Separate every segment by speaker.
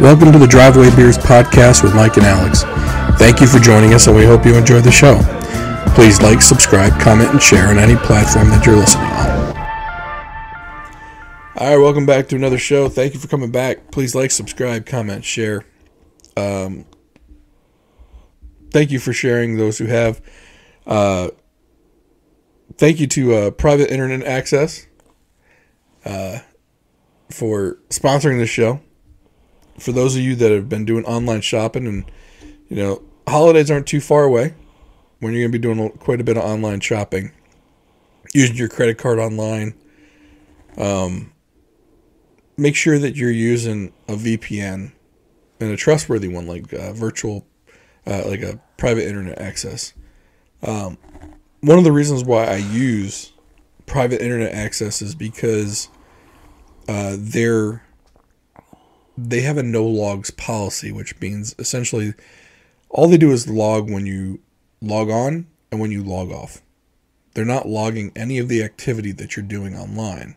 Speaker 1: Welcome to the Driveway Beers podcast with Mike and Alex. Thank you for joining us, and we hope you enjoy the show. Please like, subscribe, comment, and share on any platform that you're listening on. All right, welcome back to another show. Thank you for coming back. Please like, subscribe, comment, share. Thank you for sharing, those who have. Thank you to Private Internet Access for sponsoring this show. For those of you that have been doing online shopping and, holidays aren't too far away when you're going to be doing quite a bit of online shopping, using your credit card online, make sure that you're using a VPN and a trustworthy one like a private internet access. One of the reasons why I use private internet access is because they have a no logs policy, which means essentially all they do is log when you log on and when you log off. They're not logging any of the activity that you're doing online.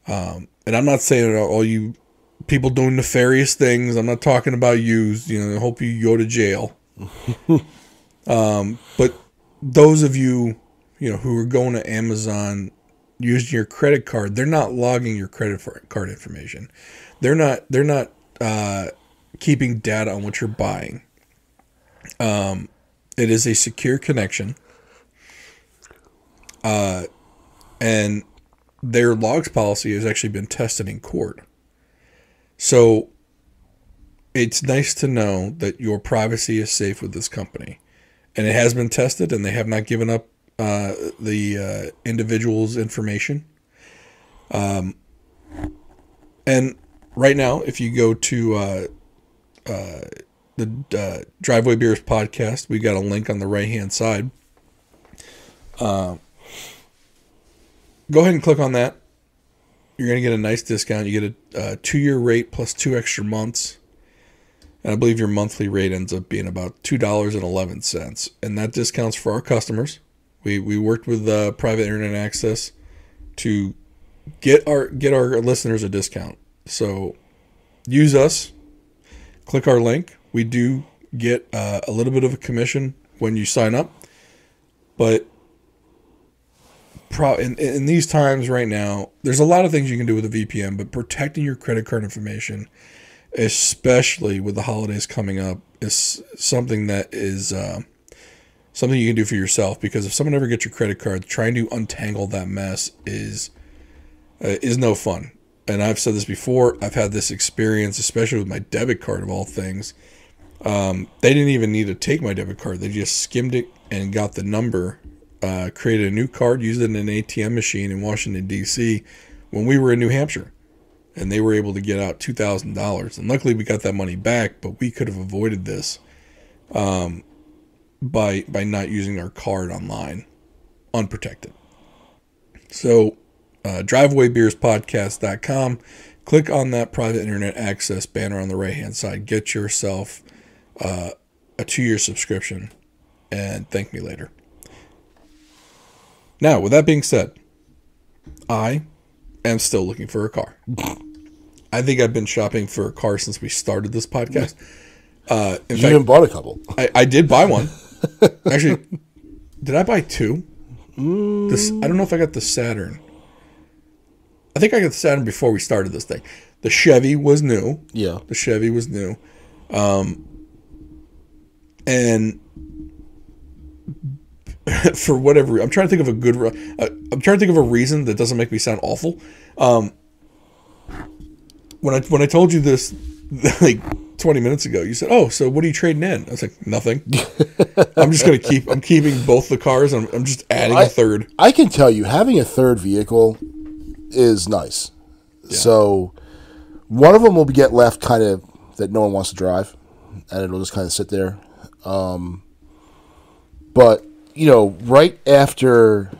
Speaker 1: And I'm not saying all you people doing nefarious things. I'm not talking about you. I hope you go to jail. But those of you, who are going to Amazon using your credit card, they're not logging your credit card information. They're not keeping data on what you're buying. It is a secure connection. And their logs policy has actually been tested in court. So it's nice to know that your privacy is safe with this company. And it has been tested, and they have not given up the individual's information. And right now, if you go to the Driveway Beers podcast, we got a link on the right-hand side. Go ahead and click on that. You're going to get a nice discount. You get a 2-year rate plus 2 extra months. And I believe your monthly rate ends up being about $2.11. And that discount's for our customers. We worked with Private Internet Access to get our listeners a discount. So use us. Click our link. We do get a little bit of a commission when you sign up. But in these times right now, there's a lot of things you can do with a VPN, but protecting your credit card information, especially with the holidays coming up, is something that is something you can do for yourself. Because if someone ever gets your credit card, trying to untangle that mess is no fun. And I've said this before. I've had this experience, especially with my debit card of all things. They didn't even need to take my debit card. They just skimmed it and got the number, created a new card, used it in an ATM machine in Washington, D.C. when we were in New Hampshire. And they were able to get out $2,000. And luckily we got that money back, but we could have avoided this by not using our card online unprotected. So drivewaybeerspodcast.com. Click on that private internet access banner on the right-hand side. Get yourself a 2-year subscription and thank me later. Now, with that being said, I am still looking for a car. I think I've been shopping for a car since we started this podcast.
Speaker 2: You even bought a couple.
Speaker 1: I did buy one. Actually, did I buy 2? I don't know if I got the Saturn. I think I got the Saturn before we started this thing. The Chevy was new.
Speaker 2: Yeah.
Speaker 1: The Chevy was new. And for whatever, I'm trying to think of a reason that doesn't make me sound awful. When I told you this like 20 minutes ago, you said, "Oh, so what are you trading in?" I was like, "Nothing. I'm keeping both the cars. I'm just adding a third."
Speaker 2: I can tell you, having a third vehicle is nice. Yeah. So one of them will get left kind of that no one wants to drive, and it'll just kind of sit there. But right after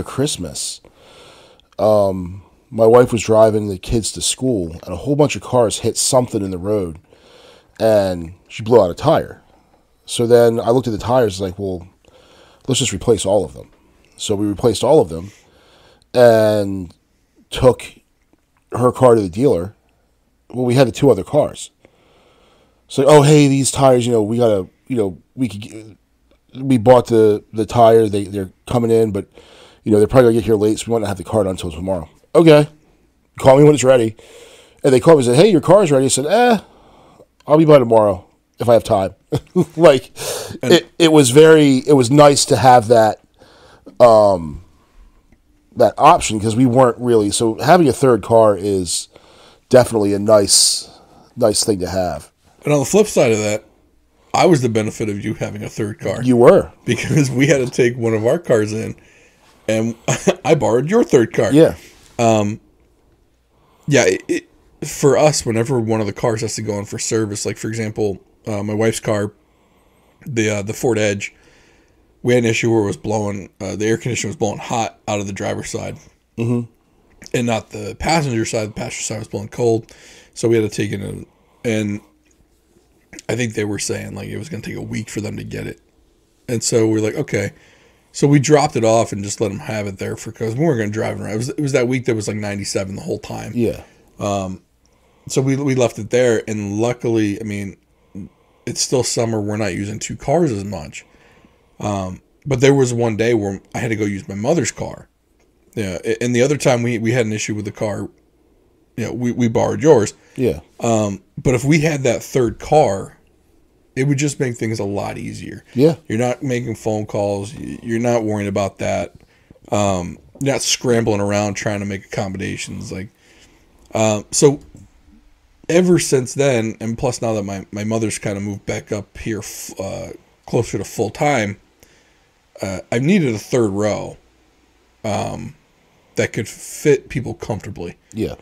Speaker 2: Christmas, my wife was driving the kids to school, and a whole bunch of cars hit something in the road, and she blew out a tire. So then I looked at the tires, like, well, let's just replace all of them. So we replaced all of them, and took her car to the dealer well, we had the two other cars. So, oh, hey, these tires, we gotta, we bought the tire. They're coming in, but they're probably gonna get here late, so we won't have the car done until tomorrow. Okay, call me when it's ready. And they called me and said, hey, your car's ready. I said, I'll be by tomorrow if I have time. Like, it was nice to have that that option, because we weren't really, so having a third car is definitely a nice thing to have.
Speaker 1: And on the flip side of that, I was the benefit of you having a third car.
Speaker 2: You were.
Speaker 1: Because we had to take one of our cars in, and I borrowed your third car.
Speaker 2: Yeah.
Speaker 1: For us, whenever one of the cars has to go in for service, like, for example, my wife's car, the Ford Edge, we had an issue where it was blowing, the air conditioner was blowing hot out of the driver's side. Mm-hmm. And not the passenger side. The passenger side was blowing cold. So we had to take it in. And I think they were saying, like, it was going to take a week for them to get it. And so we're like, okay. So we dropped it off and just let them have it there because we weren't going to drive it around. It was that week that was like 97 the whole time.
Speaker 2: Yeah.
Speaker 1: So we left it there. And luckily, I mean, it's still summer. We're not using two cars as much. But there was one day where I had to go use my mother's car. Yeah. And the other time we had an issue with the car, we borrowed yours.
Speaker 2: Yeah.
Speaker 1: But if we had that third car, it would just make things a lot easier.
Speaker 2: Yeah.
Speaker 1: You're not making phone calls. You're not worrying about that. You're not scrambling around trying to make accommodations. So ever since then, and plus now that my mother's kind of moved back up here closer to full time, I've needed a third row that could fit people comfortably.
Speaker 2: Yeah.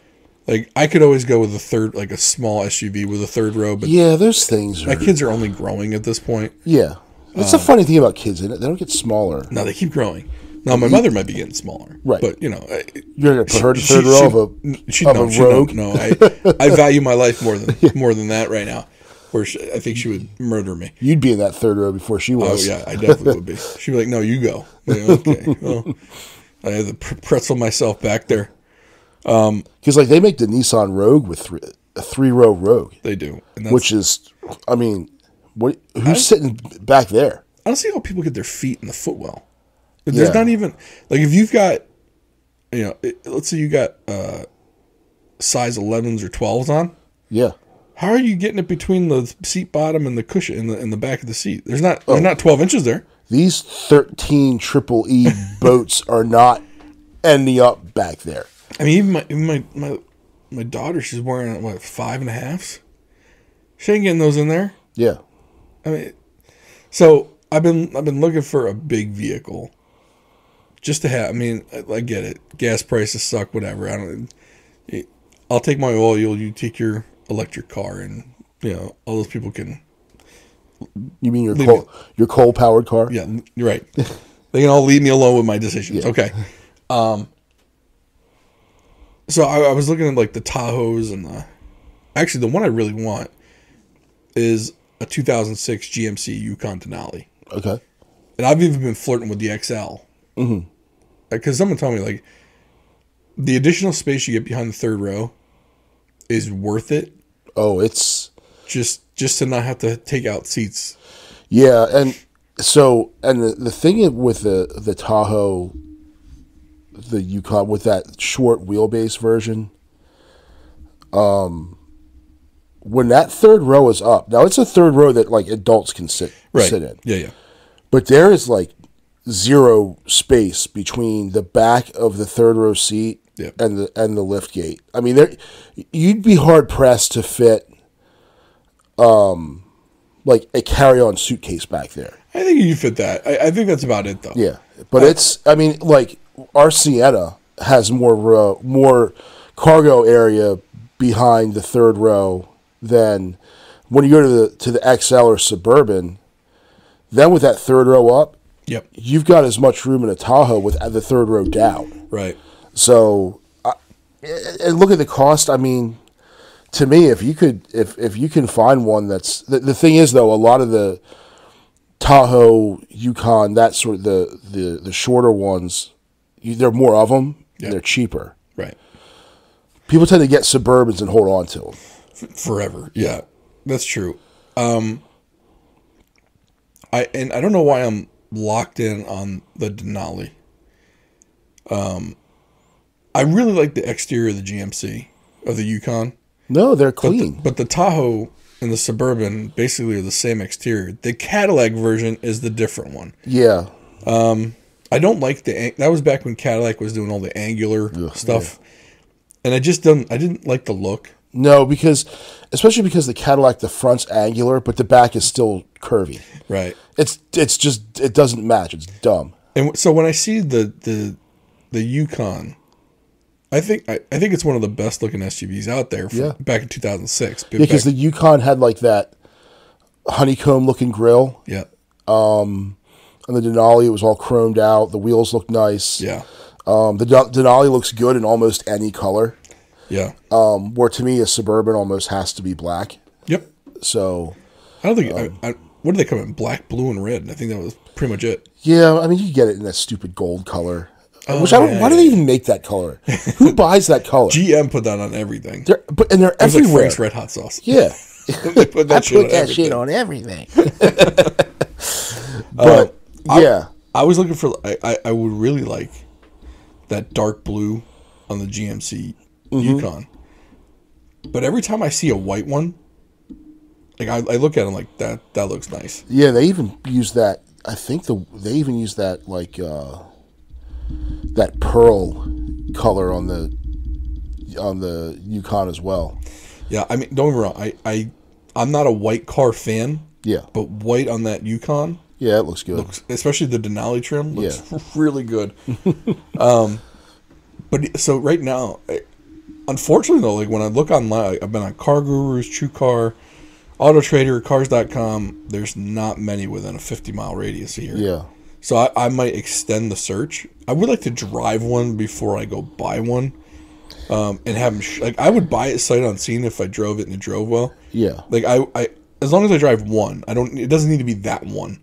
Speaker 1: Like, I could always go with a small SUV with a third row, but
Speaker 2: yeah, those things.
Speaker 1: My kids are only growing at this point.
Speaker 2: Yeah, that's the funny thing about kids, isn't it? They don't get smaller.
Speaker 1: No, they keep growing. Now, my mother might be getting smaller,
Speaker 2: right?
Speaker 1: But
Speaker 2: you're gonna put her to third row of a rogue.
Speaker 1: No, I value my life more than that right now. Where I think she would murder me.
Speaker 2: You'd be in that third row before she was.
Speaker 1: Oh yeah, I definitely would be. She'd be like, "No, you go." Okay, well, I had to pretzel myself back there.
Speaker 2: Because they make the Nissan Rogue with a 3-row Rogue.
Speaker 1: They do,
Speaker 2: which is, I mean, who's sitting back there?
Speaker 1: I don't see how people get their feet in the footwell. There's not even if you've got, let's say you got size 11s or 12s on.
Speaker 2: Yeah.
Speaker 1: How are you getting it between the seat bottom and the cushion in the back of the seat? There's not 12 inches there.
Speaker 2: These 13 triple E boats are not ending up back there.
Speaker 1: I mean, even my daughter, she's wearing 5.5s. She ain't getting those in there.
Speaker 2: Yeah.
Speaker 1: I mean, so I've been looking for a big vehicle, just to have. I mean, I get it. Gas prices suck. Whatever. I'll take my oil. You take your electric car, and all those people can.
Speaker 2: You mean your coal powered car?
Speaker 1: Yeah, you're right. They can all leave me alone with my decisions. Yeah. Okay. So I was looking at the Tahoes and actually the one I really want is a 2006 GMC Yukon Denali.
Speaker 2: Okay.
Speaker 1: And I've even been flirting with the XL. Mm-hmm. Because someone told me the additional space you get behind the third row is worth it.
Speaker 2: Oh, it's
Speaker 1: just to not have to take out seats.
Speaker 2: Yeah, and the thing with the Tahoe, the Yukon with that short wheelbase version, when that third row is up, now it's a third row that adults can sit in.
Speaker 1: Yeah.
Speaker 2: But there is zero space between the back of the third row seat and the lift gate. I mean, you'd be hard pressed to fit a carry-on suitcase back there.
Speaker 1: I think you fit that. I think that's about it, though.
Speaker 2: Yeah, but our Sienna has more cargo area behind the third row than when you go to the XL or Suburban. Then with that third row up,
Speaker 1: yep,
Speaker 2: you've got as much room in a Tahoe with the third row down.
Speaker 1: Right.
Speaker 2: So, and look at the cost. I mean, to me, if you can find one that's the thing is though, a lot of the Tahoe, Yukon, that sort of the shorter ones, there are more of them. Yep. And they're cheaper.
Speaker 1: Right.
Speaker 2: People tend to get Suburbans and hold on to them.
Speaker 1: forever. Yeah, that's true. I don't know why I'm locked in on the Denali. I really like the exterior of the GMC of the Yukon.
Speaker 2: No, they're
Speaker 1: But
Speaker 2: clean.
Speaker 1: but the Tahoe and the Suburban basically are the same exterior. The Cadillac version is the different one.
Speaker 2: Yeah.
Speaker 1: I don't like that was back when Cadillac was doing all the angular stuff. And I didn't like the look.
Speaker 2: No, especially because the Cadillac, the front's angular, but the back is still curvy.
Speaker 1: Right.
Speaker 2: It's just, it doesn't match. It's dumb.
Speaker 1: And so when I see the Yukon, I think it's one of the best looking SUVs out there back in 2006.
Speaker 2: Yeah, because the Yukon had like that honeycomb looking grill.
Speaker 1: Yeah.
Speaker 2: And the Denali, it was all chromed out. The wheels look nice.
Speaker 1: Yeah.
Speaker 2: The Denali looks good in almost any color.
Speaker 1: Yeah.
Speaker 2: Where to me, a Suburban almost has to be black.
Speaker 1: Yep.
Speaker 2: So
Speaker 1: I don't think what did they come in? Black, blue, and red. I think that was pretty much it.
Speaker 2: yeah, I mean, you can get it in that stupid gold color.
Speaker 1: Oh,
Speaker 2: Which I don't. Why do they even make that color? Who buys that color?
Speaker 1: GM put that on everything.
Speaker 2: They're
Speaker 1: It was like
Speaker 2: everywhere.
Speaker 1: Frank's Red Hot Sauce.
Speaker 2: Yeah,
Speaker 1: They put that shit on everything.
Speaker 2: But yeah,
Speaker 1: I was looking for. I would really like that dark blue on the GMC Yukon. But every time I see a white one, like I look at them like that looks nice.
Speaker 2: yeah, they even use that. I think they even use that like that pearl color on the Yukon as well.
Speaker 1: Yeah, I mean, don't get me wrong. I'm not a white car fan.
Speaker 2: Yeah,
Speaker 1: But white on that Yukon
Speaker 2: yeah, it looks good.
Speaker 1: looks, especially the Denali trim, looks really good. But so right now, unfortunately though, like when I look online, I've been on Car Gurus, TrueCar, Auto Trader, Cars.com. There's not many within a 50-mile radius here.
Speaker 2: Yeah,
Speaker 1: So I might extend the search. I would like to drive one before I go buy one, and have them. Like I would buy it sight unseen if I drove it and it drove well.
Speaker 2: yeah,
Speaker 1: Like I as long as I drive one, it doesn't need to be that one.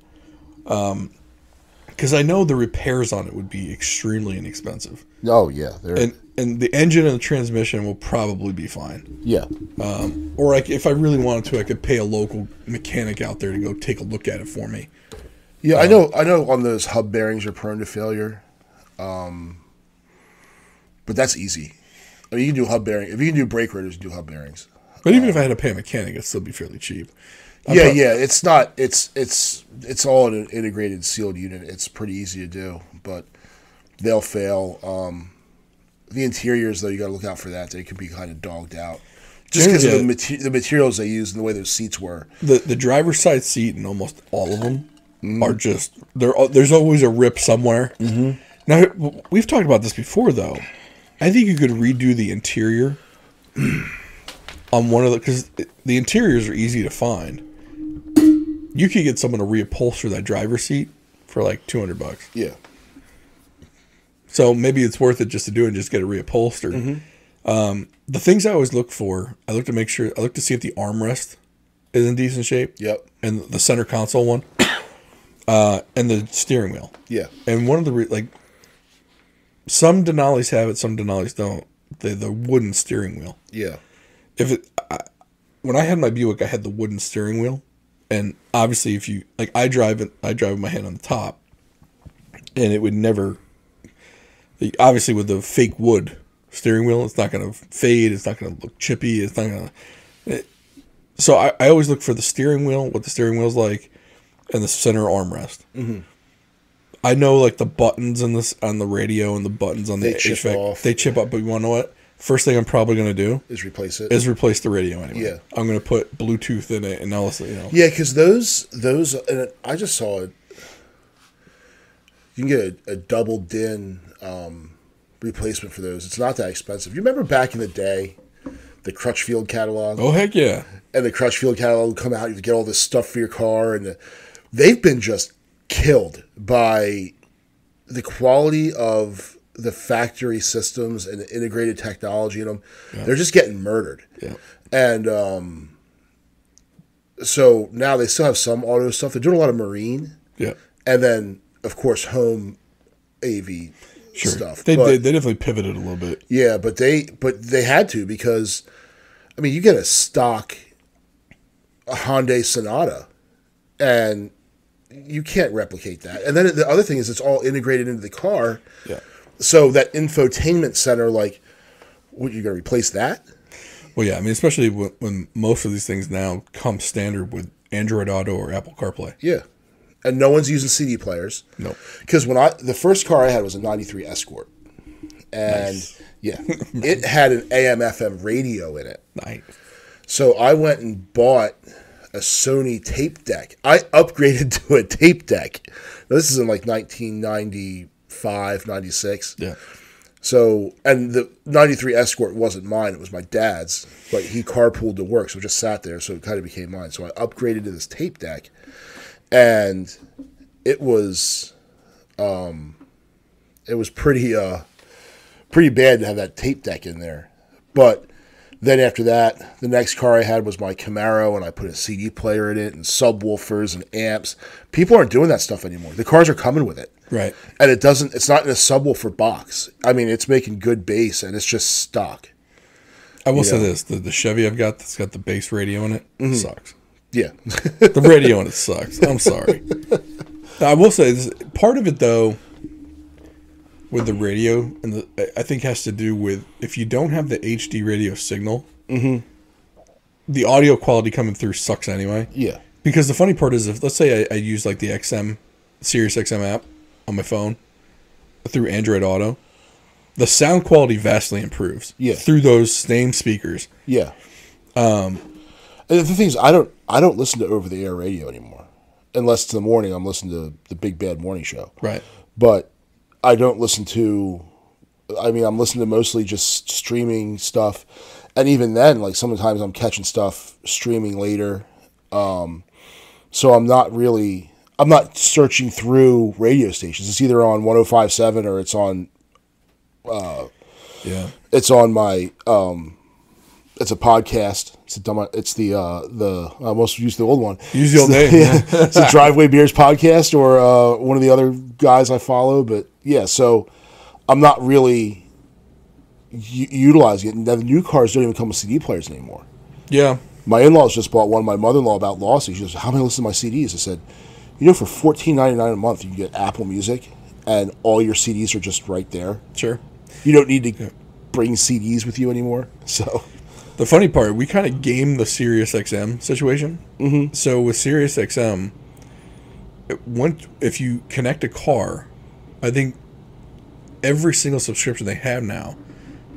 Speaker 1: Because I know the repairs on it would be extremely inexpensive.
Speaker 2: oh yeah,
Speaker 1: And the engine and the transmission will probably be fine.
Speaker 2: yeah,
Speaker 1: Or if I really wanted to, I could pay a local mechanic out there to go take a look at it for me.
Speaker 2: yeah. I know on those hub bearings are prone to failure, but that's easy. I mean, you can do hub bearing. If you can do brake rotors, you do hub bearings.
Speaker 1: But even if I had to pay a mechanic, it'd still be fairly cheap.
Speaker 2: Yeah. It's not. It's all an integrated sealed unit. It's pretty easy to do, but they'll fail. The interiors, though, you got to look out for that. They can be kind of dogged out, just because of the materials they use and the way those seats were.
Speaker 1: The driver's side seat and almost all of them are just there's always a rip somewhere. Mm-hmm. Now we've talked about this before, though. I think you could redo the interior on one of because the interiors are easy to find. You could get someone to reupholster that driver's seat for like $200.
Speaker 2: Yeah.
Speaker 1: So maybe it's worth it just to do it and just get it reupholstered. Mm-hmm. The things I always look for, I look to see if the armrest is in decent shape.
Speaker 2: Yep.
Speaker 1: And the center console one. And the steering wheel.
Speaker 2: Yeah.
Speaker 1: And one of the, some Denalis have it, some Denalis don't. The wooden steering wheel.
Speaker 2: Yeah.
Speaker 1: When I had my Buick, I had the wooden steering wheel. And obviously if you, I drive with my hand on the top. And it would never, obviously with the fake wood steering wheel, it's not going to fade. It's not going to look chippy. It's not going to. So I always look for the steering wheel, what the steering wheel's like, and the center armrest. Mm-hmm. I know the buttons on the radio and the buttons on the HVAC, they chip up. But you want to know what? First thing I'm probably going to do
Speaker 2: is replace it.
Speaker 1: Is replace the radio anyway.
Speaker 2: Yeah.
Speaker 1: I'm going to put Bluetooth in it and all this,
Speaker 2: Yeah, because those, and I just saw it. You can get a double DIN replacement for those. It's not that expensive. You remember back in the day, the Crutchfield catalog?
Speaker 1: Oh, heck yeah.
Speaker 2: And the Crutchfield catalog would come out, you get all this stuff for your car, and they've been just killed by the quality of the factory systems and the integrated technology in them. Yeah. They're just getting murdered.
Speaker 1: Yeah.
Speaker 2: And so now they still have some auto stuff. They're doing a lot of marine.
Speaker 1: Yeah.
Speaker 2: And then, of course, home AV stuff.
Speaker 1: They definitely pivoted a little bit.
Speaker 2: Yeah, but they had to because I mean, you get a stock Hyundai Sonata, and you can't replicate that. And then the other thing is it's all integrated into the car.
Speaker 1: Yeah.
Speaker 2: So that infotainment center, like, what, you going to replace that?
Speaker 1: Well, yeah. I mean, especially when most of these things now come standard with Android Auto or Apple CarPlay.
Speaker 2: Yeah. And no one's using CD players.
Speaker 1: No.
Speaker 2: Because the first car I had was a 93 Escort. And,
Speaker 1: Nice.
Speaker 2: yeah, it had an AM/FM radio in it.
Speaker 1: Nice.
Speaker 2: So I went and bought a Sony tape deck. I upgraded to a tape deck. Now, this is in like 1995, 96.
Speaker 1: Yeah.
Speaker 2: So, and the 93 Escort wasn't mine. It was my dad's. But he carpooled to work, so it just sat there. So it kind of became mine. So I upgraded to this tape deck. And it was pretty bad to have that tape deck in there. But then after that, the next car I had was my Camaro, and I put a CD player in it and subwoofers and amps. People aren't doing that stuff anymore. The cars are coming with it.
Speaker 1: Right.
Speaker 2: And it's not in a subwoofer box. I mean, it's making good bass, and it's just stock.
Speaker 1: I will say this: the Chevy I've got that's got the bass radio in it sucks.
Speaker 2: Yeah.
Speaker 1: The radio in it sucks. I'm sorry. I will say this, part of it though, with the radio, and I think has to do with if you don't have the HD radio signal, the audio quality coming through sucks anyway.
Speaker 2: Yeah.
Speaker 1: Because the funny part is, if let's say I use like the Sirius XM app on my phone through Android Auto, the sound quality vastly improves.
Speaker 2: Yeah.
Speaker 1: Through those same speakers.
Speaker 2: Yeah. And the thing is, I don't listen to over-the-air radio anymore. Unless it's in the morning, I'm listening to the Big Bad Morning Show.
Speaker 1: Right.
Speaker 2: But I don't listen to, I mean, I'm listening to mostly just streaming stuff. And even then, like, sometimes I'm catching stuff streaming later. So I'm not searching through radio stations. It's either on 105.7 or it's on, it's on my, it's a podcast. It's the I almost used the old one.
Speaker 1: Use the old name.
Speaker 2: Yeah. It's the Driveway Beers podcast or one of the other guys I follow. But yeah, so I'm not really utilizing it. Now, the new cars don't even come with CD players anymore.
Speaker 1: Yeah.
Speaker 2: My in-laws just bought one. My mother-in-law about lost it. She goes, "How am I listening to my CDs?" I said, for $14.99 a month, you can get Apple Music, and all your CDs are just right there.
Speaker 1: Sure.
Speaker 2: You don't need to bring CDs with you anymore. So.
Speaker 1: The funny part, we kind of game the Sirius XM situation. Mm-hmm. So with Sirius XM, if you connect a car, I think every single subscription they have now,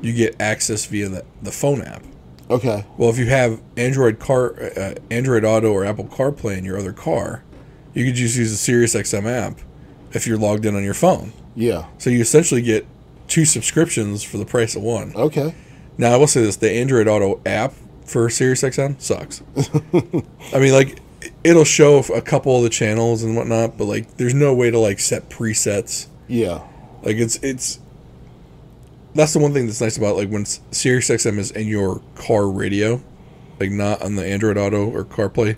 Speaker 1: you get access via the phone app.
Speaker 2: Okay.
Speaker 1: Well, if you have Android Auto or Apple CarPlay in your other car, you could just use the Sirius XM app if you're logged in on your phone.
Speaker 2: Yeah.
Speaker 1: So you essentially get 2 subscriptions for the price of 1.
Speaker 2: Okay.
Speaker 1: Now, I will say this. The Android Auto app for SiriusXM sucks. I mean, like, it'll show a couple of the channels and whatnot, but, like, there's no way to, like, set presets.
Speaker 2: Yeah.
Speaker 1: Like, it's... That's the one thing that's nice about, like, when SiriusXM is in your car radio, like, not on the Android Auto or CarPlay,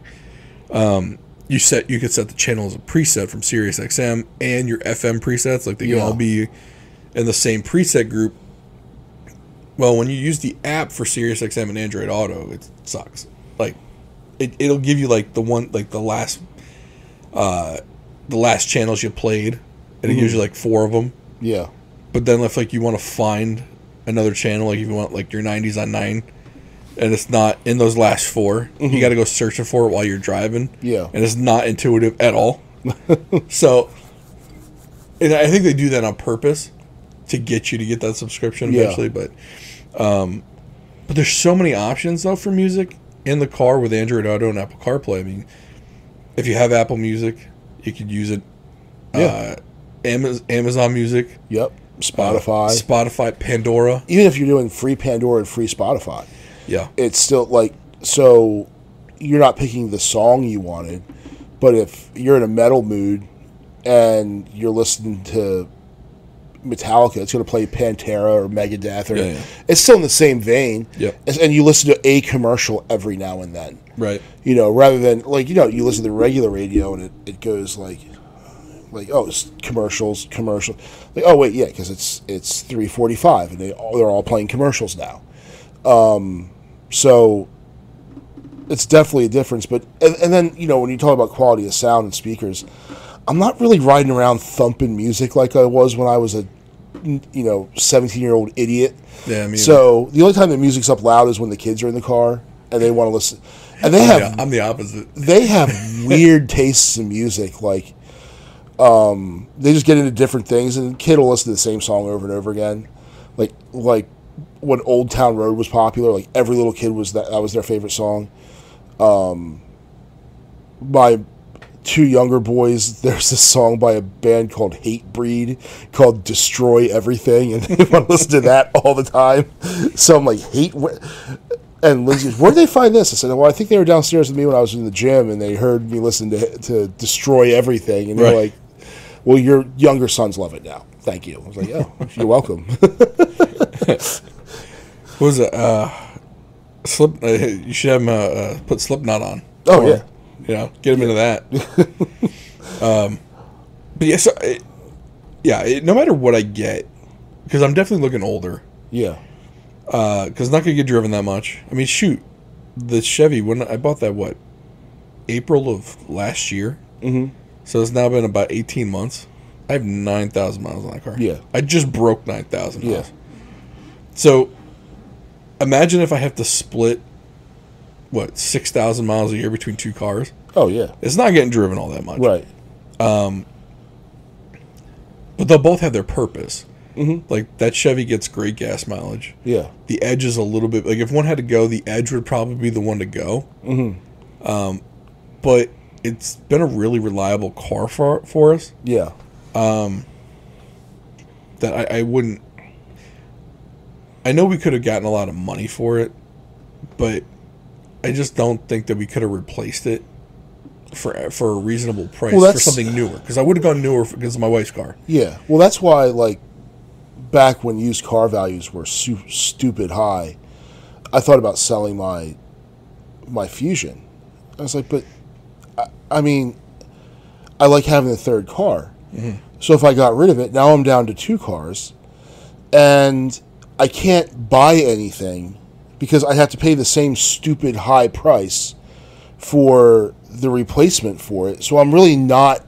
Speaker 1: you could set the channel as a preset from SiriusXM and your FM presets. Like, they can all be in the same preset group. Well, when you use the app for SiriusXM and Android Auto, it sucks. Like, it'll give you like the last channels you played, and it gives you like 4 of them.
Speaker 2: Yeah.
Speaker 1: But then if like you want to find another channel, like if you want like your 90s on 9, and it's not in those last 4, you got to go searching for it while you're driving.
Speaker 2: Yeah.
Speaker 1: And it's not intuitive at all. So, and I think they do that on purpose to get you to get that subscription eventually, but there's so many options though for music in the car with Android Auto and Apple CarPlay. I mean, if you have Apple Music, you could use it.
Speaker 2: Yeah.
Speaker 1: Amazon Music.
Speaker 2: Yep. Spotify.
Speaker 1: Pandora.
Speaker 2: Even if you're doing free Pandora and free Spotify, it's still like, so you're not picking the song you wanted, but if you're in a metal mood and you're listening to Metallica, it's going to play Pantera or Megadeth, or it's still in the same vein.
Speaker 1: Yep.
Speaker 2: And you listen to a commercial every now and then.
Speaker 1: Right.
Speaker 2: Rather than like, you listen to the regular radio and it goes like, oh, it's commercials. Like, oh wait, yeah, because it's 3:45 and they're all playing commercials now. So it's definitely a difference. But and then when you talk about quality of sound and speakers, I'm not really riding around thumping music like I was when I was a 17-year-old idiot.
Speaker 1: Yeah, I mean,
Speaker 2: so the only time the music's up loud is when the kids are in the car and they want to listen. And
Speaker 1: I'm the opposite.
Speaker 2: They have weird tastes in music. Like, they just get into different things, and the kid will listen to the same song over and over again. Like when Old Town Road was popular, like every little kid that was their favorite song. My two younger boys, there's this song by a band called Hatebreed called Destroy Everything, and they want to listen to that all the time. So I'm like, and Lindsay goes, where'd they find this? I said, well, I think they were downstairs with me when I was in the gym, and they heard me listen to Destroy Everything, and they're like, well, your younger sons love it now. Thank you. I was like, oh, you're welcome.
Speaker 1: What was it? You should have him put Slipknot on.
Speaker 2: Oh, yeah.
Speaker 1: Get him into that. But yeah, so, no matter what I get, because I'm definitely looking older.
Speaker 2: Yeah.
Speaker 1: Because I'm not going to get driven that much. I mean, shoot, the Chevy, when I bought that, April of last year?
Speaker 2: Mm-hmm.
Speaker 1: So it's now been about 18 months. I have 9,000 miles on that car.
Speaker 2: Yeah.
Speaker 1: I just broke 9,000 miles.
Speaker 2: Yeah.
Speaker 1: So imagine if I have to split, 6,000 miles a year between two cars.
Speaker 2: Oh, yeah.
Speaker 1: It's not getting driven all that much.
Speaker 2: Right.
Speaker 1: But they'll both have their purpose.
Speaker 2: Mm-hmm.
Speaker 1: Like, that Chevy gets great gas mileage.
Speaker 2: Yeah.
Speaker 1: The Edge is a little bit... Like, if one had to go, the Edge would probably be the one to go.
Speaker 2: Mm-hmm.
Speaker 1: But it's been a really reliable car for us.
Speaker 2: Yeah.
Speaker 1: That I wouldn't... I know we could have gotten a lot of money for it, but I just don't think that we could have replaced it for a reasonable price for something newer. Because I would have gone newer because of my wife's car.
Speaker 2: Yeah. Well, that's why, back when used car values were stupid high, I thought about selling my Fusion. I was like, but, I mean, I like having the third car.
Speaker 1: Mm-hmm.
Speaker 2: So if I got rid of it, now I'm down to two cars, and I can't buy anything because I have to pay the same stupid high price for the replacement for it. So I'm really not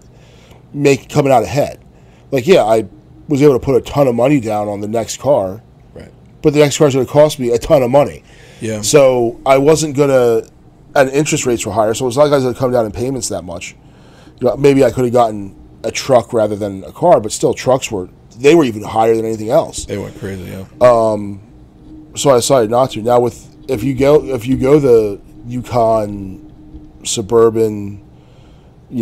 Speaker 2: coming out ahead. Like, yeah, I was able to put a ton of money down on the next car,
Speaker 1: right?
Speaker 2: But the next car is going to cost me a ton of money.
Speaker 1: Yeah.
Speaker 2: So I wasn't going to, and interest rates were higher, so it's not like I was going to come down in payments that much. Maybe I could have gotten a truck rather than a car, but still, trucks were even higher than anything else.
Speaker 1: They went crazy, yeah.
Speaker 2: So I decided not to. Now, if you go the Yukon Suburban,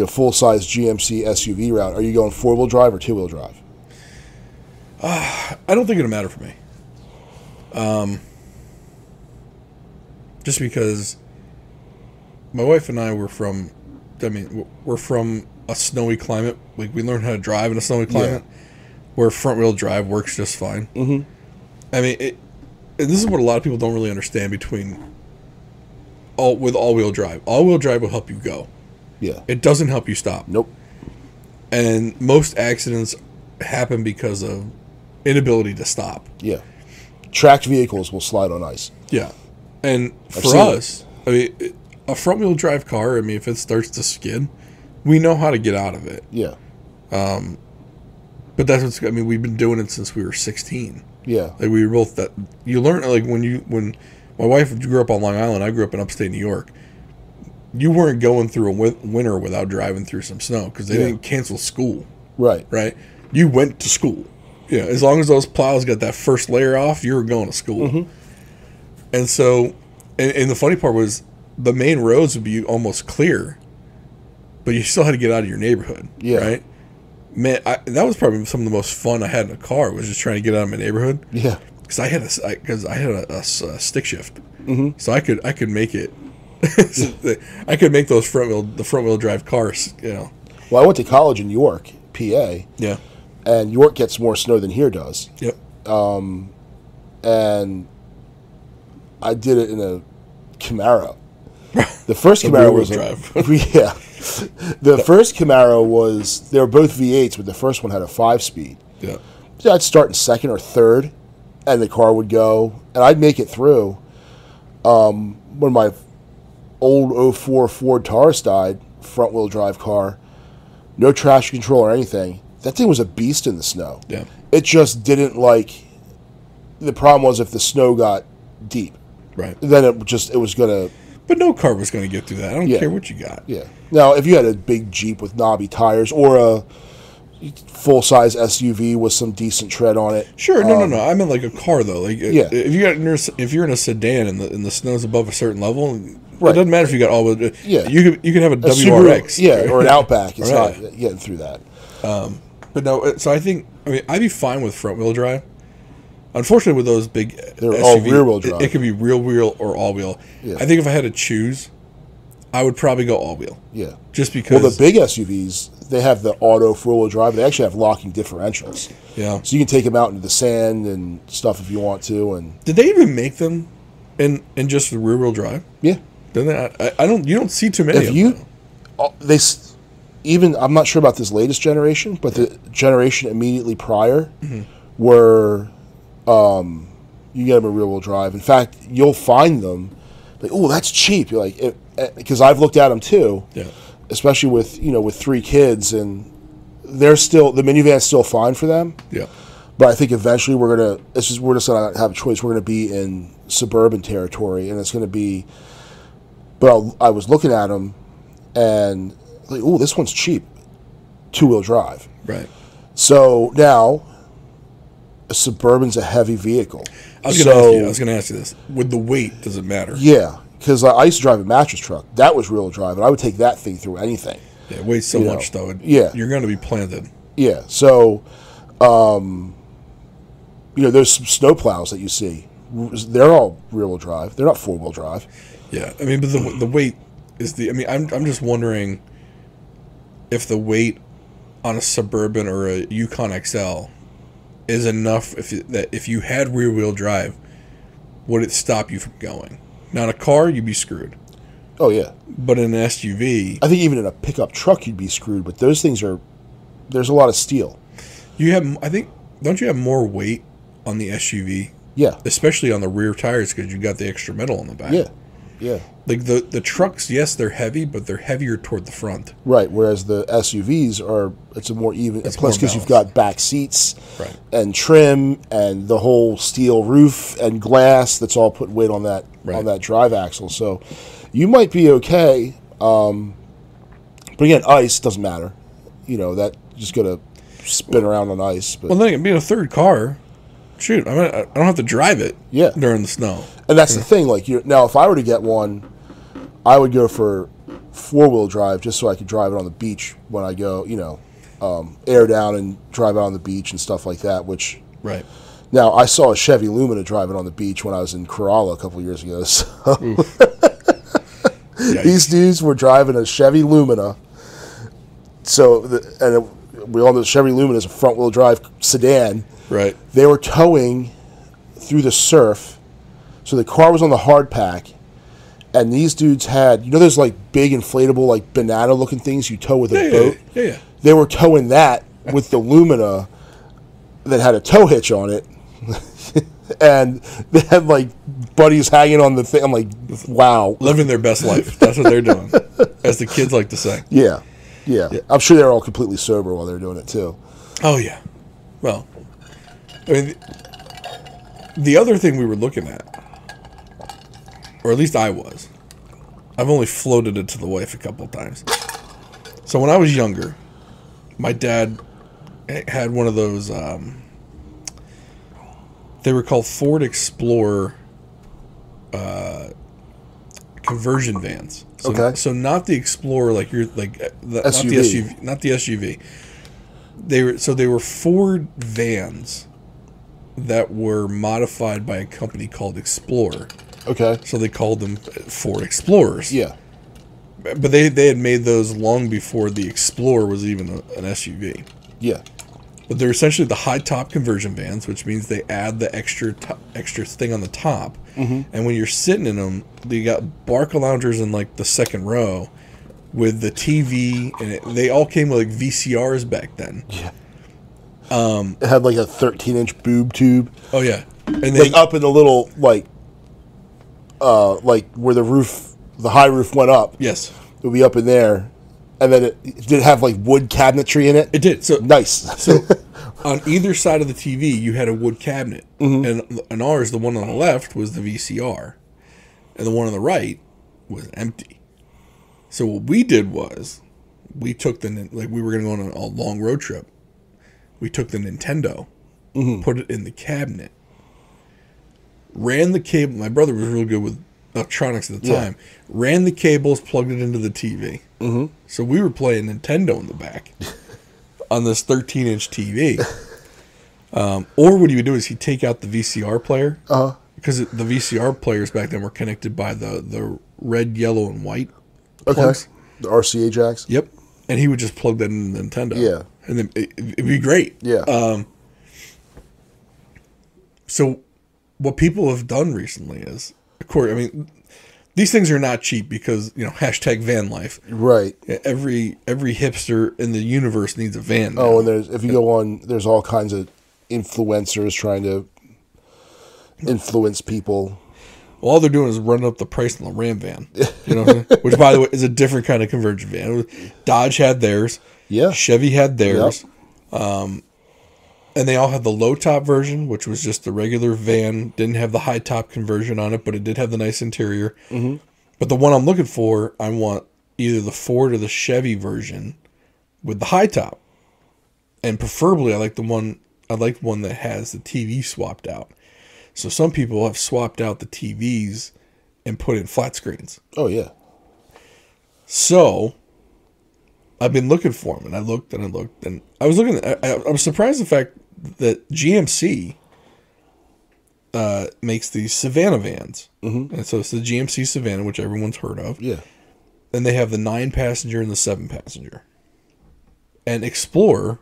Speaker 2: full size GMC SUV route, are you going 4-wheel drive or 2-wheel drive?
Speaker 1: I don't think it'll matter for me. Just because my wife and I we're from a snowy climate. Like, we learned how to drive in a snowy climate, where front-wheel drive works just fine.
Speaker 2: Mm-hmm.
Speaker 1: I mean, and this is what a lot of people don't really understand with all-wheel drive. All-wheel drive will help you go.
Speaker 2: Yeah.
Speaker 1: It doesn't help you stop.
Speaker 2: Nope.
Speaker 1: And most accidents happen because of inability to stop.
Speaker 2: Yeah. Tracked vehicles will slide on ice.
Speaker 1: Yeah. And for us, I mean, a front-wheel drive car, I mean, if it starts to skid, we know how to get out of it.
Speaker 2: Yeah.
Speaker 1: But that's we've been doing it since we were 16.
Speaker 2: Yeah.
Speaker 1: Like, we were both that. You learn, like, when my wife grew up on Long Island, I grew up in upstate New York. You weren't going through a winter without driving through some snow because they didn't cancel school.
Speaker 2: Right.
Speaker 1: Right? You went to school. Yeah. As long as those plows got that first layer off, you were going to school.
Speaker 2: Mm-hmm.
Speaker 1: And so, and the funny part was, the main roads would be almost clear, but you still had to get out of your neighborhood.
Speaker 2: Yeah.
Speaker 1: Right? Man, that was probably some of the most fun I had in a car, was just trying to get out of my neighborhood.
Speaker 2: Yeah.
Speaker 1: Because I had a stick shift,
Speaker 2: mm-hmm.
Speaker 1: so I could make it. I could make those the front wheel drive cars. Well,
Speaker 2: I went to college in York, PA.
Speaker 1: Yeah.
Speaker 2: And York gets more snow than here does.
Speaker 1: Yep.
Speaker 2: And I did it in a Camaro. The first Camaro was
Speaker 1: drive.
Speaker 2: Yeah. The first Camaro was, they were both V8s, but the first one had a 5-speed.
Speaker 1: Yeah.
Speaker 2: So I'd start in second or third, and the car would go, and I'd make it through. When my old '04 Ford Taurus died, front wheel drive car, no traction control or anything. That thing was a beast in the snow.
Speaker 1: Yeah.
Speaker 2: It just didn't like. The problem was if the snow got deep,
Speaker 1: Right.
Speaker 2: then it was gonna.
Speaker 1: But no car was going to get through that. I don't
Speaker 2: Yeah.
Speaker 1: care what you got.
Speaker 2: Yeah. Now, if you had a big Jeep with knobby tires or a full size SUV with some decent tread on it,
Speaker 1: Sure, no. I meant like a car though. Like,
Speaker 2: Yeah.
Speaker 1: if you're in a sedan and the snow's above a certain level,
Speaker 2: Right.
Speaker 1: it doesn't matter if you got all the.
Speaker 2: Yeah.
Speaker 1: You can have a
Speaker 2: Subaru,
Speaker 1: WRX.
Speaker 2: yeah, or an Outback. It's
Speaker 1: Right.
Speaker 2: not getting through that.
Speaker 1: But no, so I mean, I'd be fine with front wheel drive. Unfortunately, with those big
Speaker 2: They're all
Speaker 1: SUV,
Speaker 2: rear-wheel drive.
Speaker 1: It could be rear wheel or all wheel.
Speaker 2: Yeah.
Speaker 1: I think if I had to choose, I would probably go all wheel.
Speaker 2: Yeah.
Speaker 1: Just because.
Speaker 2: Well, the big SUVs, they have the auto four-wheel drive. They actually have locking differentials.
Speaker 1: Yeah.
Speaker 2: So you can take them out into the sand and stuff if you want to. And
Speaker 1: Did they even make them in just the rear wheel drive?
Speaker 2: yeah,
Speaker 1: Didn't they? I don't. You don't see too many.
Speaker 2: if
Speaker 1: of
Speaker 2: you,
Speaker 1: them.
Speaker 2: they even I'm not sure about this latest generation, but the generation immediately prior were, you get them in rear-wheel drive. In fact, you'll find them like, oh, that's cheap. You're like, because I've looked at them too.
Speaker 1: Yeah.
Speaker 2: Especially with 3 kids, and the minivan's still fine for them.
Speaker 1: Yeah.
Speaker 2: But I think eventually we're just gonna have a choice. We're gonna be in suburban territory, and it's gonna be. But I was looking at them, and like, oh, this one's cheap, 2-wheel drive.
Speaker 1: Right.
Speaker 2: So now, a Suburban's a heavy vehicle.
Speaker 1: I was going to ask you this. With the weight, does it matter?
Speaker 2: Yeah, because I used to drive a mattress truck. That was real drive, and I would take that thing through anything.
Speaker 1: Yeah, it weighs so much, though.
Speaker 2: Yeah.
Speaker 1: You're going to be planted.
Speaker 2: Yeah, so, there's some snowplows that you see. They're all rear-wheel drive. They're not 4-wheel drive.
Speaker 1: Yeah. I mean, but the weight is the... I mean, I'm just wondering if the weight on a Suburban or a Yukon XL is enough if you had rear-wheel drive, would it stop you from going? Now, in a car, you'd be screwed.
Speaker 2: Oh, yeah.
Speaker 1: But in an SUV...
Speaker 2: I think even in a pickup truck, you'd be screwed. But those things there's a lot of steel.
Speaker 1: Don't you have more weight on the SUV?
Speaker 2: Yeah.
Speaker 1: Especially on the rear tires because you got the extra metal on the back.
Speaker 2: Yeah. Yeah.
Speaker 1: Like the trucks, yes, they're heavy, but they're heavier toward the front.
Speaker 2: Right. Whereas the SUVs it's a more even.
Speaker 1: It's
Speaker 2: plus,
Speaker 1: more
Speaker 2: because you've
Speaker 1: balanced.
Speaker 2: got back seats,
Speaker 1: Right.
Speaker 2: and trim, and the whole steel roof and glass. That's all put weight on that drive axle. So, you might be okay. But again, ice doesn't matter. That just gonna spin around on ice. But
Speaker 1: Well, then again, being a third car, shoot, I don't have to drive it.
Speaker 2: Yeah.
Speaker 1: During the snow.
Speaker 2: and that's the thing. Like now, if I were to get one, I would go for 4-wheel drive just so I could drive it on the beach when I go. Air down and drive out on the beach and stuff like that. Which
Speaker 1: Right.
Speaker 2: now I saw a Chevy Lumina driving on the beach when I was in Corolla a couple of years ago. So these dudes were driving a Chevy Lumina. So we all know Chevy Lumina is a front-wheel drive sedan.
Speaker 1: Right.
Speaker 2: They were towing through the surf, so the car was on the hard pack, and these dudes had those like big inflatable like banana-looking things you tow with a boat.
Speaker 1: Yeah.
Speaker 2: They were towing that with the Lumina that had a tow hitch on it, and they had like buddies hanging on the thing. I'm like, wow.
Speaker 1: Living their best life. That's what they're doing, as the kids like to say.
Speaker 2: Yeah. I'm sure they were all completely sober while they were doing it too.
Speaker 1: Oh yeah. Well, I mean, the other thing we were looking at, or at least I was, I've only floated it to the wife a couple of times. So when I was younger, my dad had one of those. They were called Ford Explorer conversion vans. So,
Speaker 2: Okay.
Speaker 1: So not the Explorer not the SUV, not the SUV. They were Ford vans that were modified by a company called Explorer.
Speaker 2: Okay.
Speaker 1: So they called them Ford Explorers.
Speaker 2: Yeah.
Speaker 1: But they had made those long before the Explorer was even an SUV.
Speaker 2: Yeah.
Speaker 1: But they're essentially the high top conversion vans, which means they add the extra thing on the top. Mm-hmm. And when you're sitting in them, you got Barca loungers in like the second row with the TV, and they all came with like VCRs back then.
Speaker 2: Yeah. It had like a 13-inch boob tube.
Speaker 1: Oh yeah, and
Speaker 2: Like up in the little like like where the high roof went up.
Speaker 1: Yes,
Speaker 2: It would be up in there, and then it did it have like wood cabinetry in it.
Speaker 1: it did. So
Speaker 2: Nice.
Speaker 1: So on either side of the TV, you had a wood cabinet, and ours, the one on the left, was the VCR, and the one on the right was empty. So what we did was, we took we were going to go on a long road trip. We took the Nintendo, put it in the cabinet, ran the cable. My brother was real good with electronics at the time. Ran the cables, plugged it into the TV. So we were playing Nintendo in the back on this 13-inch TV. Or what he would do is he'd take out the VCR player, because the VCR players back then were connected by the red, yellow, and white plugs.
Speaker 2: The RCA jacks.
Speaker 1: Yep. And he would just plug that in the Nintendo.
Speaker 2: Yeah.
Speaker 1: And then it'd be great.
Speaker 2: Yeah.
Speaker 1: So what people have done recently is, of course, I mean, these things are not cheap because, hashtag van life.
Speaker 2: Right.
Speaker 1: Every hipster in the universe needs a van now.
Speaker 2: Oh, and if you go on, there's all kinds of influencers trying to influence people.
Speaker 1: All they're doing is running up the price on the Ram van. You know what I'm saying? Which, by the way, is a different kind of conversion van. Dodge had theirs.
Speaker 2: Yeah.
Speaker 1: Chevy had theirs.
Speaker 2: Yep.
Speaker 1: And they all had the low top version, which was just the regular van. Didn't have the high top conversion on it, but it did have the nice interior. But the one I'm looking for, I want either the Ford or the Chevy version with the high top. And preferably, I like one that has the TV swapped out. So some people have swapped out the TVs and put in flat screens.
Speaker 2: Oh, yeah.
Speaker 1: So I've been looking for them, and I looked, and I was looking. I was surprised the fact that GMC makes these Savannah vans, and so it's the GMC Savannah, which everyone's heard of.
Speaker 2: Yeah.
Speaker 1: And they have the 9-passenger and the 7-passenger. And Explorer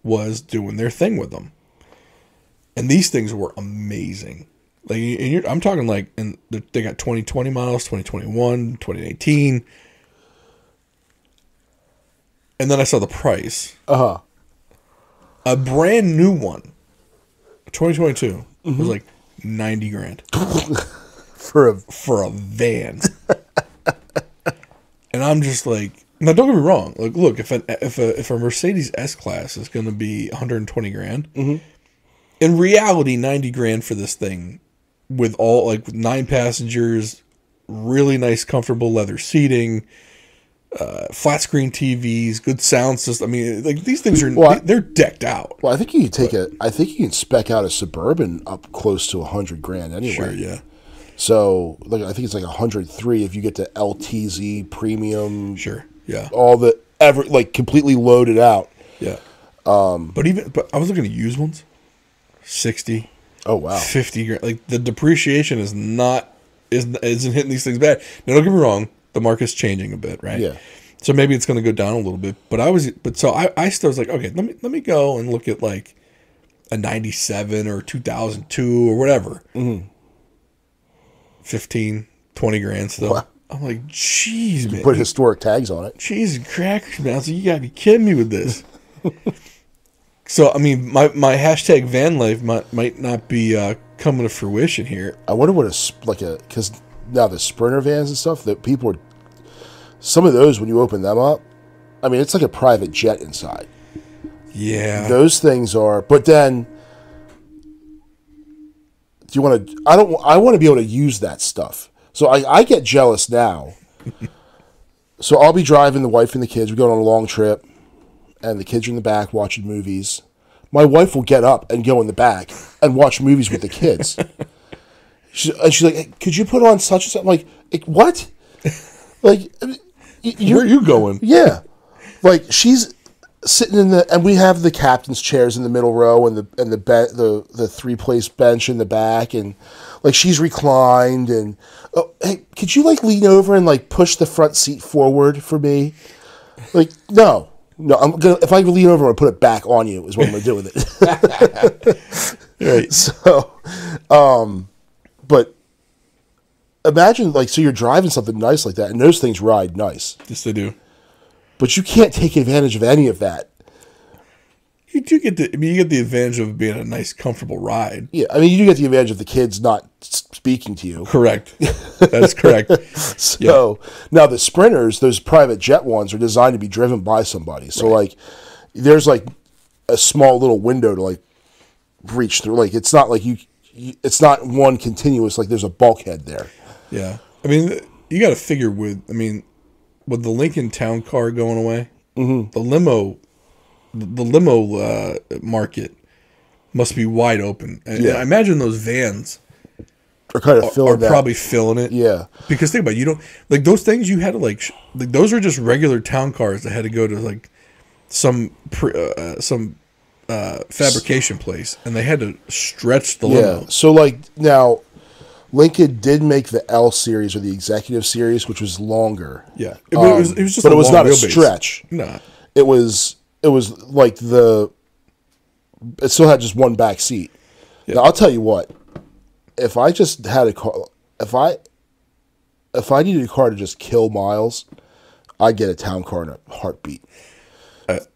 Speaker 1: was doing their thing with them. And these things were amazing. Like, I'm talking like, and they got 2020 models, 2021, 2018. And then I saw the price. A brand new one, 2022, was like 90 grand
Speaker 2: For
Speaker 1: a van. And I'm just like, now don't get me wrong. Like, look, if a Mercedes S-Class is going to be 120 grand, in reality, 90 grand for this thing with 9 passengers, really nice, comfortable leather seating, flat screen TVs, good sound system. I mean, like, these things are they're decked out.
Speaker 2: Well, I think you can spec out a Suburban up close to 100 grand anyway.
Speaker 1: Sure, yeah.
Speaker 2: So, like, I think it's like 103 if you get the LTZ premium.
Speaker 1: Sure, yeah.
Speaker 2: All the completely loaded out.
Speaker 1: Yeah. But I was looking at used ones. 60.
Speaker 2: Oh, wow.
Speaker 1: 50 grand. Like, the depreciation isn't hitting these things bad. Now, don't get me wrong, the market's changing a bit, right?
Speaker 2: Yeah.
Speaker 1: So maybe it's going to go down a little bit. But I still was like, okay, let me go and look at like a 97 or 2002 or whatever. 15, 20 grand still. Wow. I'm like, jeez, man.
Speaker 2: Put historic tags on it.
Speaker 1: Cheese and crackers, man. I was like, you gotta be kidding me with this. So, I mean, my hashtag van life might not be coming to fruition here.
Speaker 2: I wonder what because now the Sprinter vans and stuff that people are, some of those when you open them up, I mean, it's like a private jet inside.
Speaker 1: Yeah,
Speaker 2: those things are. But then, do you want to? I want to be able to use that stuff. So I get jealous now. So I'll be driving the wife and the kids. We're going on a long trip. And the kids are in the back watching movies. My wife will get up and go in the back and watch movies with the kids. She's like, hey, could you put on such and such? I'm like, what? Like,
Speaker 1: where are you going?
Speaker 2: Yeah. Like, she's sitting and we have the captain's chairs in the middle row and the 3-place bench in the back. And, like, she's reclined. And, oh, hey, could you, like, lean over and, like, push the front seat forward for me? Like, no. No, if I lean over and put it back on you is what I'm going to do with it.
Speaker 1: Right.
Speaker 2: So, but imagine, like, so you're driving something nice like that, and those things ride nice.
Speaker 1: Yes, they do.
Speaker 2: But you can't take advantage of any of that.
Speaker 1: You do get the. I mean, you get the advantage of being a nice, comfortable ride.
Speaker 2: Yeah, I mean, you do get the advantage of the kids not speaking to you.
Speaker 1: Correct. That's correct.
Speaker 2: So now the Sprinters, those private jet ones, are designed to be driven by somebody. So like, there's like a small little window to like reach through. Like it's not like it's not one continuous. Like there's a bulkhead there.
Speaker 1: Yeah. I mean, you got to figure with. I mean, with the Lincoln Town Car going away, the limo market must be wide open. And I imagine those vans
Speaker 2: are kind of filling
Speaker 1: probably filling it.
Speaker 2: Yeah.
Speaker 1: Because think about it, you don't like those things you had to like those are just regular town cars that had to go to like some fabrication place and they had to stretch the limo.
Speaker 2: So like now Lincoln did make the L series or the executive series, which was longer.
Speaker 1: Yeah. It was just
Speaker 2: but
Speaker 1: a
Speaker 2: it was
Speaker 1: long
Speaker 2: not a
Speaker 1: wheelbase.
Speaker 2: stretch.
Speaker 1: Nah.
Speaker 2: It was like it still had just one back seat. Yeah. Now I'll tell you what, if I just had a car, if I needed a car to just kill miles, I'd get a town car in a heartbeat.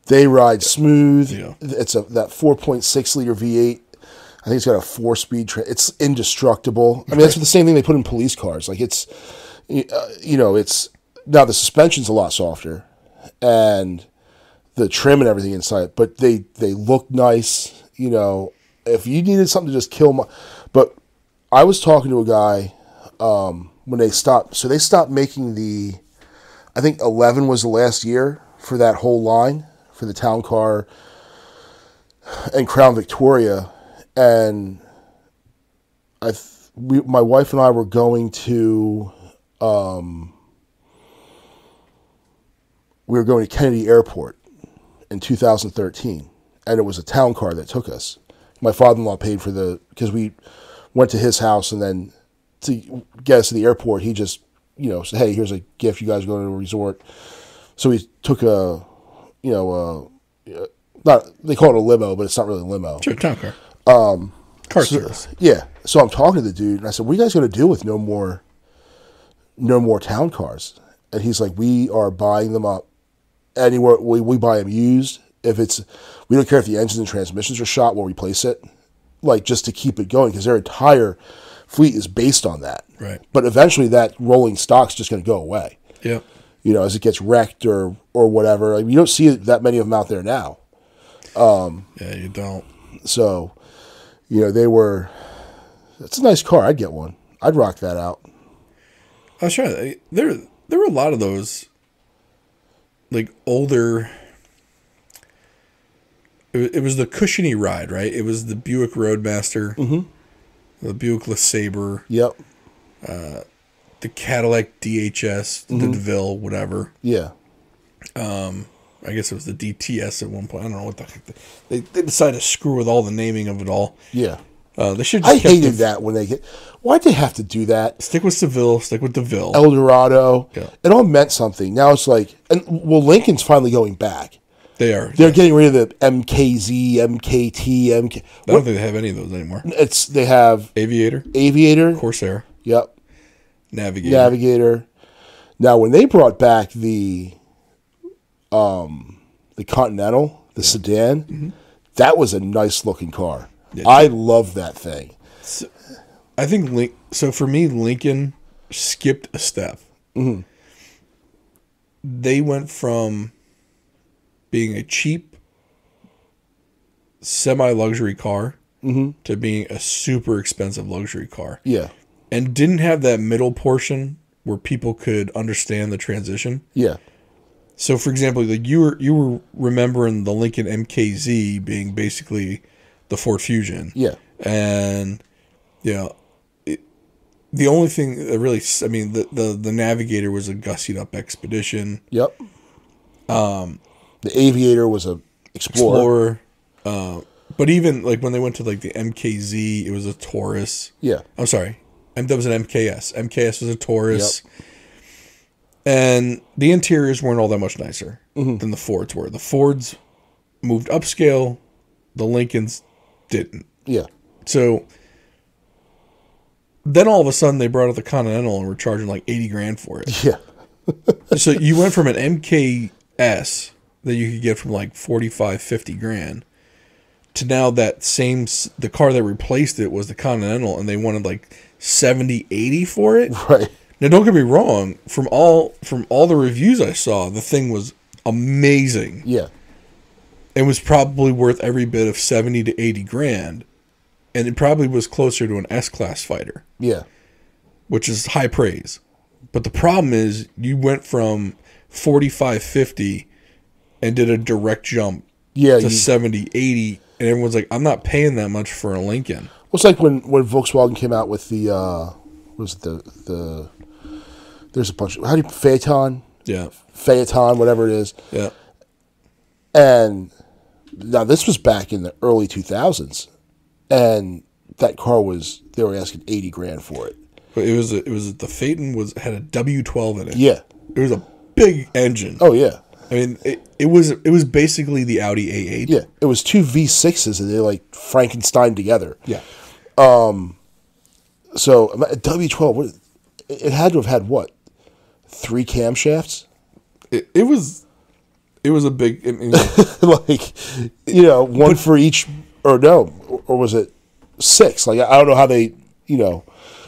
Speaker 2: They ride smooth. Yeah. It's that 4.6 liter V8. I think it's got a 4-speed. It's indestructible. I mean, that's the same thing they put in police cars. Like it's, it's now the suspension's a lot softer, and the trim and everything inside, but they look nice. If you needed something to just kill but I was talking to a guy when they stopped. So they stopped making I think 11 was the last year for that whole line for the town car and Crown Victoria, and my wife and I were going to Kennedy Airport in 2013, and it was a town car that took us. My father-in-law paid for because we went to his house, and then to get us to the airport, he just, said, hey, here's a gift, you guys go to a resort. So we took they call it a limo, but it's not really a limo.
Speaker 1: Sure, town car. Car service.
Speaker 2: Yeah. So I'm talking to the dude, and I said, what are you guys going to do with no more town cars? And he's like, we are buying them up anywhere. We buy them used. We don't care if the engines and transmissions are shot, we'll replace it. Like, just to keep it going, because their entire fleet is based on that.
Speaker 1: Right.
Speaker 2: But eventually that rolling stock's just going to go away.
Speaker 1: Yeah.
Speaker 2: As it gets wrecked or whatever. I mean, you don't see that many of them out there now.
Speaker 1: Yeah, you don't.
Speaker 2: So, it's a nice car. I'd get one. I'd rock that out.
Speaker 1: I was trying. There were a lot of those, like older. It was the cushiony ride, right? It was the Buick Roadmaster, the Buick LeSabre.
Speaker 2: Yep.
Speaker 1: The Cadillac DHS, the DeVille, whatever.
Speaker 2: Yeah.
Speaker 1: I guess it was the DTS at one point. I don't know what the heck. They decided to screw with all the naming of it all.
Speaker 2: Yeah.
Speaker 1: They should.
Speaker 2: I hated that when why'd they have to do that?
Speaker 1: Stick with Seville. Stick with DeVille.
Speaker 2: Eldorado.
Speaker 1: Yeah.
Speaker 2: It all meant something. Now it's like, Lincoln's finally going back.
Speaker 1: They are.
Speaker 2: They're getting rid of the MKZ, MKT, MK.
Speaker 1: I don't think they have any of those anymore.
Speaker 2: They have
Speaker 1: Aviator, Corsair.
Speaker 2: Yep.
Speaker 1: Navigator.
Speaker 2: Now, when they brought back the Continental, the sedan, that was a nice looking car. Yeah, I love that thing.
Speaker 1: So, I think so for me, Lincoln skipped a step. Mm-hmm. They went from being a cheap semi-luxury car to being a super expensive luxury car.
Speaker 2: Yeah.
Speaker 1: And didn't have that middle portion where people could understand the transition.
Speaker 2: Yeah.
Speaker 1: So, for example, like you were remembering the Lincoln MKZ being basically the Ford Fusion.
Speaker 2: Yeah.
Speaker 1: And, the only thing that really, I mean, the Navigator was a gussied up Expedition.
Speaker 2: Yep. The Aviator was a Explorer.
Speaker 1: But even like when they went to like the MKZ, it was a Taurus.
Speaker 2: Yeah.
Speaker 1: I'm sorry. That was an MKS. MKS was a Taurus. Yep. And the interiors weren't all that much nicer than the Fords were. The Fords moved upscale. The Lincolns didn't.
Speaker 2: Yeah.
Speaker 1: So then all of a sudden they brought out the Continental and were charging like $80,000 for it.
Speaker 2: Yeah.
Speaker 1: So you went from an MKS that you could get from like $45,000, $50,000 to now that the car that replaced it was the Continental, and they wanted like 70, 80 for it.
Speaker 2: Right.
Speaker 1: Now, don't get me wrong. From all the reviews I saw, the thing was amazing.
Speaker 2: Yeah.
Speaker 1: It was probably worth every bit of 70 to 80 grand, and it probably was closer to an S-Class fighter.
Speaker 2: Yeah.
Speaker 1: Which is high praise. But the problem is you went from 45, 50 and did a direct jump to 70, 80, and everyone's like, I'm not paying that much for a Lincoln.
Speaker 2: Well, it's like when Volkswagen came out with the there's a bunch of, how do you, Phaeton?
Speaker 1: Yeah.
Speaker 2: Phaeton, whatever it is.
Speaker 1: Yeah.
Speaker 2: And now this was back in the early 2000s, and that car they were asking 80 grand for it.
Speaker 1: But it was the Phaeton had a W12 in it.
Speaker 2: Yeah.
Speaker 1: It was a big engine.
Speaker 2: Oh yeah.
Speaker 1: I mean, it was basically the Audi A8.
Speaker 2: Yeah. It was two V6s and they like Frankenstein together.
Speaker 1: Yeah.
Speaker 2: So a W12, it had to have had what? 3 camshafts?
Speaker 1: It was a big, I mean,
Speaker 2: like, one for each, or was it 6? Like, I don't know how they,
Speaker 1: the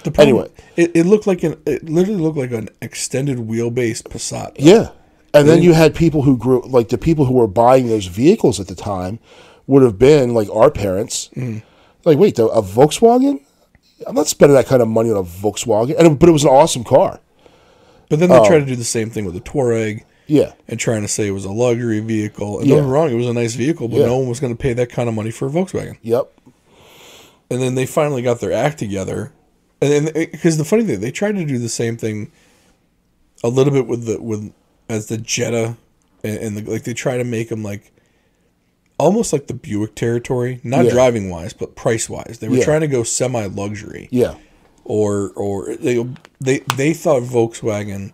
Speaker 1: problem,
Speaker 2: anyway.
Speaker 1: It literally looked like an extended wheelbase Passat.
Speaker 2: Yeah. And then you had people who the people who were buying those vehicles at the time would have been like our parents. Mm. Like, wait, a Volkswagen? I'm not spending that kind of money on a Volkswagen. But it was an awesome car.
Speaker 1: But then they tried to do the same thing with the Touareg.
Speaker 2: Yeah.
Speaker 1: And trying to say it was a luxury vehicle. And don't get me wrong, it was a nice vehicle, but no one was going to pay that kind of money for a Volkswagen.
Speaker 2: Yep.
Speaker 1: And then they finally got their act together. And because the funny thing, they tried to do the same thing a little bit as the Jetta, and they try to make them like almost like the Buick territory, not driving wise, but price wise. They were trying to go semi luxury.
Speaker 2: Yeah.
Speaker 1: Or they thought Volkswagen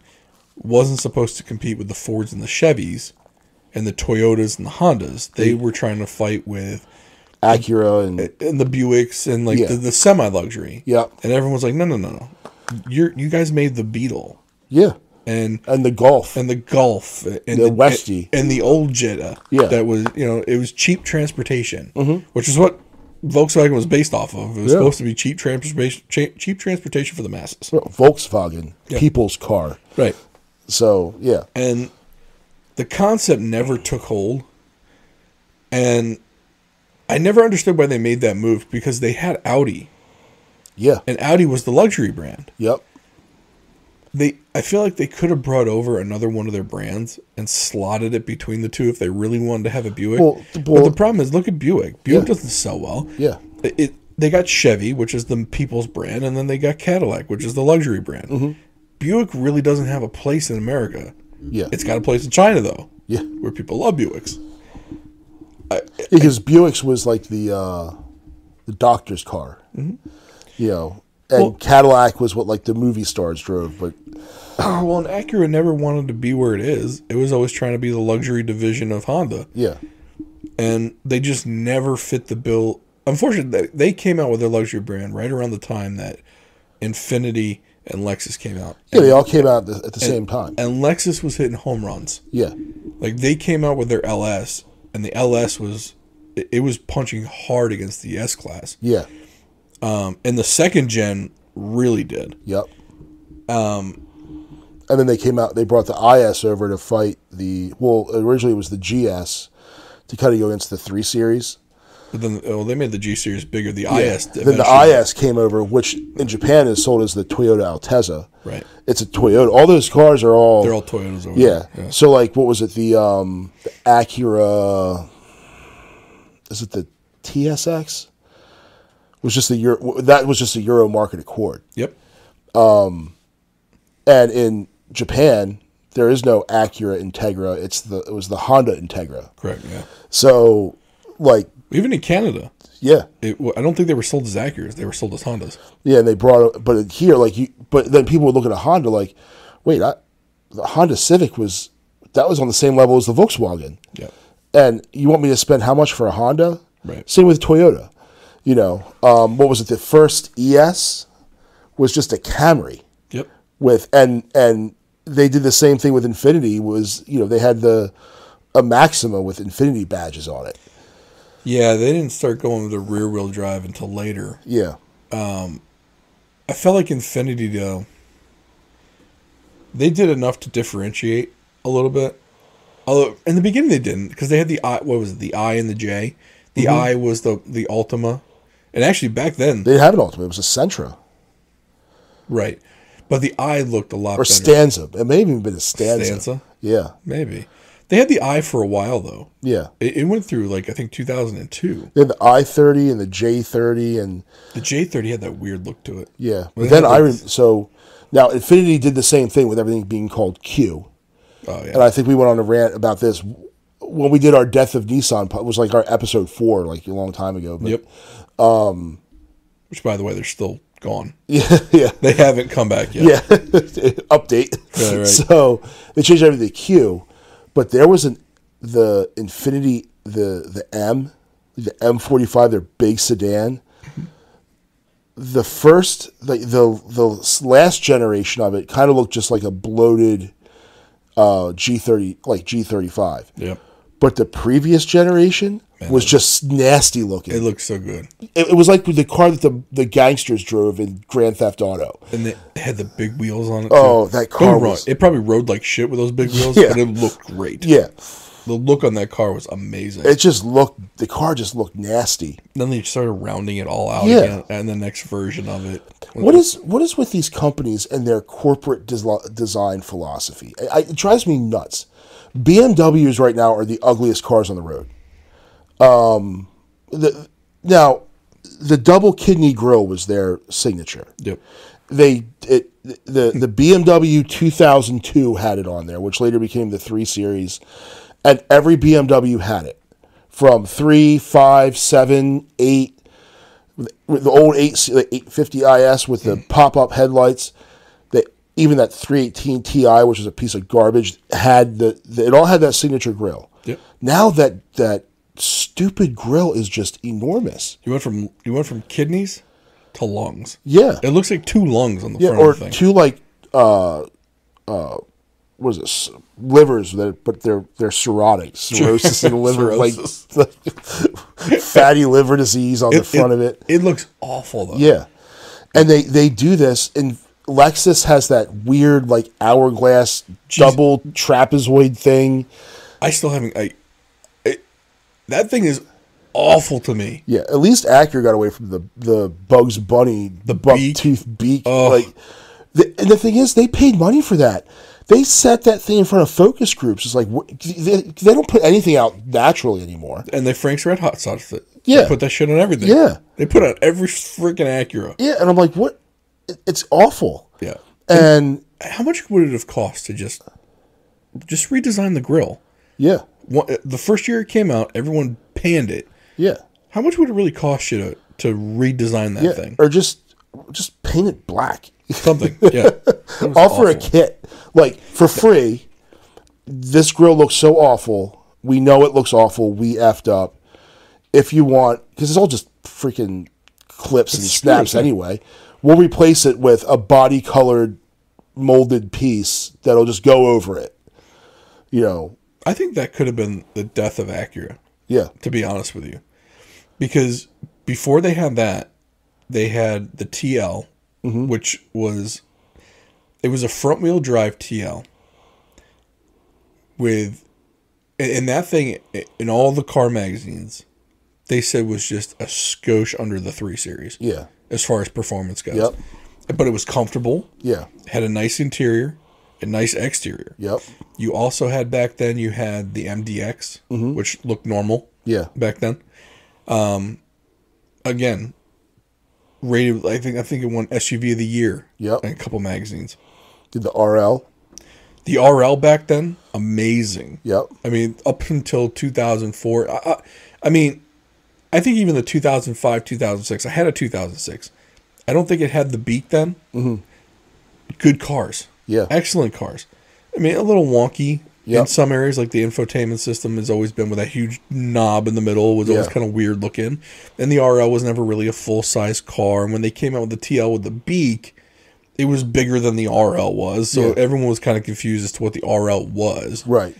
Speaker 1: wasn't supposed to compete with the Fords and the Chevys and the Toyotas and the Hondas. They were trying to fight with
Speaker 2: Acura
Speaker 1: and the Buicks and like the semi luxury.
Speaker 2: Yeah.
Speaker 1: And everyone's like, no. You guys made the Beetle.
Speaker 2: Yeah.
Speaker 1: And
Speaker 2: the Golf.
Speaker 1: And the Golf. And
Speaker 2: the Westie.
Speaker 1: And the old Jetta.
Speaker 2: Yeah.
Speaker 1: That was, it was cheap transportation, which is what Volkswagen was based off of. It was supposed to be cheap transportation for the masses.
Speaker 2: Volkswagen, people's car.
Speaker 1: Right.
Speaker 2: So, yeah.
Speaker 1: And the concept never took hold. And I never understood why they made that move, because they had Audi.
Speaker 2: Yeah.
Speaker 1: And Audi was the luxury brand.
Speaker 2: Yep.
Speaker 1: I feel like they could have brought over another one of their brands and slotted it between the two if they really wanted to have a Buick. But the problem is, look at Buick. Buick doesn't sell well.
Speaker 2: Yeah.
Speaker 1: They got Chevy, which is the people's brand, and then they got Cadillac, which is the luxury brand. Mm-hmm. Buick really doesn't have a place in America.
Speaker 2: Yeah.
Speaker 1: It's got a place in China, though.
Speaker 2: Yeah.
Speaker 1: Where people love Buicks.
Speaker 2: Because Buick's was like the doctor's car. Mm-hmm. And Cadillac was what like the movie stars drove, but
Speaker 1: well, and Acura never wanted to be where it is. It was always trying to be the luxury division of Honda.
Speaker 2: Yeah.
Speaker 1: And they just never fit the bill. Unfortunately, they came out with their luxury brand right around the time that Infiniti and Lexus came out.
Speaker 2: Yeah, they all came out at the same time.
Speaker 1: And Lexus was hitting home runs.
Speaker 2: Yeah.
Speaker 1: Like, they came out with their LS, and the LS was punching hard against the S-Class.
Speaker 2: Yeah.
Speaker 1: And the second gen really did.
Speaker 2: Yep. And then they brought the IS over to fight originally it was the GS to kind of go against the 3 Series.
Speaker 1: But then, they made the G Series bigger. The IS.
Speaker 2: Then the IS came over, which in Japan is sold as the Toyota Altezza.
Speaker 1: Right.
Speaker 2: It's a Toyota. All those cars they're all
Speaker 1: Toyotas over there.
Speaker 2: Yeah. So like, what was it? The Acura. Is it the TSX? Was just that was just a Euro market Accord.
Speaker 1: Yep.
Speaker 2: And in Japan, there is no Acura Integra. It was the Honda Integra.
Speaker 1: Correct. Yeah.
Speaker 2: So, like,
Speaker 1: even in Canada.
Speaker 2: Yeah.
Speaker 1: I don't think they were sold as Acuras. They were sold as Hondas.
Speaker 2: Yeah, and they but here, like, but then people would look at a Honda like, wait, the Honda Civic was on the same level as the Volkswagen.
Speaker 1: Yeah.
Speaker 2: And you want me to spend how much for a Honda?
Speaker 1: Right.
Speaker 2: Same with Toyota. What was it? The first ES was just a Camry.
Speaker 1: Yep.
Speaker 2: And they did the same thing with Infiniti. They had a Maxima with Infiniti badges on it.
Speaker 1: Yeah, they didn't start going with the rear wheel drive until later.
Speaker 2: Yeah.
Speaker 1: I felt like Infiniti, though, they did enough to differentiate a little bit. Although in the beginning they didn't, because they had the I. What was it? The I and the J. The I was the Ultima, and actually back then,
Speaker 2: They didn't have an Ultima. It was a Sentra.
Speaker 1: right? But the I looked a lot
Speaker 2: Or
Speaker 1: better.
Speaker 2: Stanza. It may have even been a Stanza.
Speaker 1: Stanza?
Speaker 2: Yeah.
Speaker 1: Maybe they had the I for a while though.
Speaker 2: Yeah.
Speaker 1: It went through like I think 2002.
Speaker 2: They had the I-30 and the J-30 and
Speaker 1: The J30 had that weird look to it.
Speaker 2: yeah.
Speaker 1: Well,
Speaker 2: But then
Speaker 1: they had
Speaker 2: so now Infinity did the same thing with everything being called Q.
Speaker 1: Oh yeah.
Speaker 2: And I think we went on a rant about this when we did our Death of Nissan. It was like our episode 4, like a long time ago. But,
Speaker 1: Yep. Which, by the way, they're still gone.
Speaker 2: Yeah, yeah,
Speaker 1: They haven't come back yet.
Speaker 2: yeah. Update.
Speaker 1: Yeah, right.
Speaker 2: So they changed everything to Q, but there was the Infinity, the M45, their big sedan. The first, the last generation of it kind of looked just like a bloated G30, like G35.
Speaker 1: Yep.
Speaker 2: But the previous generation was just nasty looking.
Speaker 1: It looks so good.
Speaker 2: It was like the car that the gangsters drove in Grand Theft Auto.
Speaker 1: And it had the big wheels on it.
Speaker 2: Oh,
Speaker 1: too.
Speaker 2: that car
Speaker 1: Don't run.
Speaker 2: was...
Speaker 1: It probably rode like shit with those big wheels,
Speaker 2: Yeah.
Speaker 1: but it looked great.
Speaker 2: Yeah.
Speaker 1: The look on that car was amazing.
Speaker 2: The car just looked nasty.
Speaker 1: Then they started rounding it all out
Speaker 2: Yeah.
Speaker 1: again, and the next version of it.
Speaker 2: What is with these companies and their corporate design philosophy? It drives me nuts. BMWs right now are the ugliest cars on the road. Now, the double kidney grille was their signature.
Speaker 1: Yep.
Speaker 2: The BMW 2002 had it on there, which later became the 3 Series, and every BMW had it, from 3, 5, 7, 8. With the old 850 IS with the pop-up headlights, even that 318 Ti, which was a piece of garbage, had it all had that signature grille.
Speaker 1: Yep.
Speaker 2: Now that stupid grille is just enormous.
Speaker 1: You went from kidneys to lungs.
Speaker 2: Yeah.
Speaker 1: It looks like 2 lungs on the
Speaker 2: Yeah,
Speaker 1: front
Speaker 2: or
Speaker 1: of the thing.
Speaker 2: 2 like what is this? Livers but they're cirrhotic. Cirrhosis in the liver,
Speaker 1: Cirrhosis.
Speaker 2: like fatty liver disease on the front of it.
Speaker 1: It looks awful though.
Speaker 2: Yeah. And they do this, and Lexus has that weird like hourglass double trapezoid thing.
Speaker 1: I still haven't. That thing is awful to me.
Speaker 2: Yeah, at least Acura got away from the Bugs Bunny, the buck
Speaker 1: beak.
Speaker 2: tooth beak.
Speaker 1: Oh.
Speaker 2: Like, and the thing is, they paid money for that. They set that thing in front of focus groups. It's like they don't put anything out naturally anymore.
Speaker 1: And they Frank's Red Hot sauce it.
Speaker 2: Yeah.
Speaker 1: They put that shit on everything.
Speaker 2: Yeah.
Speaker 1: They put on every freaking Acura.
Speaker 2: Yeah, and I'm like, what? It's awful.
Speaker 1: Yeah.
Speaker 2: And
Speaker 1: How much would it have cost to just redesign the grill?
Speaker 2: yeah,
Speaker 1: The first year it came out, everyone panned it.
Speaker 2: yeah,
Speaker 1: How much would it really cost you to redesign that
Speaker 2: yeah,
Speaker 1: thing?
Speaker 2: or just paint it black.
Speaker 1: Something. Yeah. It was
Speaker 2: Offer a
Speaker 1: awful.
Speaker 2: kit like for free. This grill looks so awful. We know it looks awful. We effed up. If you want, because it's all just freaking clips and snaps
Speaker 1: screws, yeah.
Speaker 2: anyway, we'll replace it with a body colored molded piece that'll just go over it. You know,
Speaker 1: I think that could have been the death of Acura,
Speaker 2: yeah,
Speaker 1: to be honest with you. Because before they had that, they had the TL, which was a front wheel drive TL with, and that thing in all the car magazines, they said was just a skosh under the 3 Series.
Speaker 2: yeah,
Speaker 1: As far as performance goes.
Speaker 2: Yep.
Speaker 1: But it was comfortable,
Speaker 2: yeah,
Speaker 1: had a nice interior, a nice exterior.
Speaker 2: yep,
Speaker 1: You also had back then, you had the MDX, which looked normal
Speaker 2: yeah,
Speaker 1: back then. Again, rated, I think it won SUV of the year
Speaker 2: Yep.
Speaker 1: in a couple magazines.
Speaker 2: did the RL,
Speaker 1: The RL back then, amazing.
Speaker 2: yep,
Speaker 1: I mean, up until 2004. I mean, I think even the 2005, 2006. I had a 2006. I don't think it had the beak then. Good cars.
Speaker 2: yeah,
Speaker 1: Excellent cars. I mean, a little wonky in
Speaker 2: Yep.
Speaker 1: some areas, like the infotainment system has always been with that huge knob in the middle, was always
Speaker 2: Yeah.
Speaker 1: kind of weird looking. And the RL was never really a full-size car. And when they came out with the TL with the beak, it was bigger than the RL was. So
Speaker 2: Yeah.
Speaker 1: everyone was kind of confused as to what the RL was.
Speaker 2: right,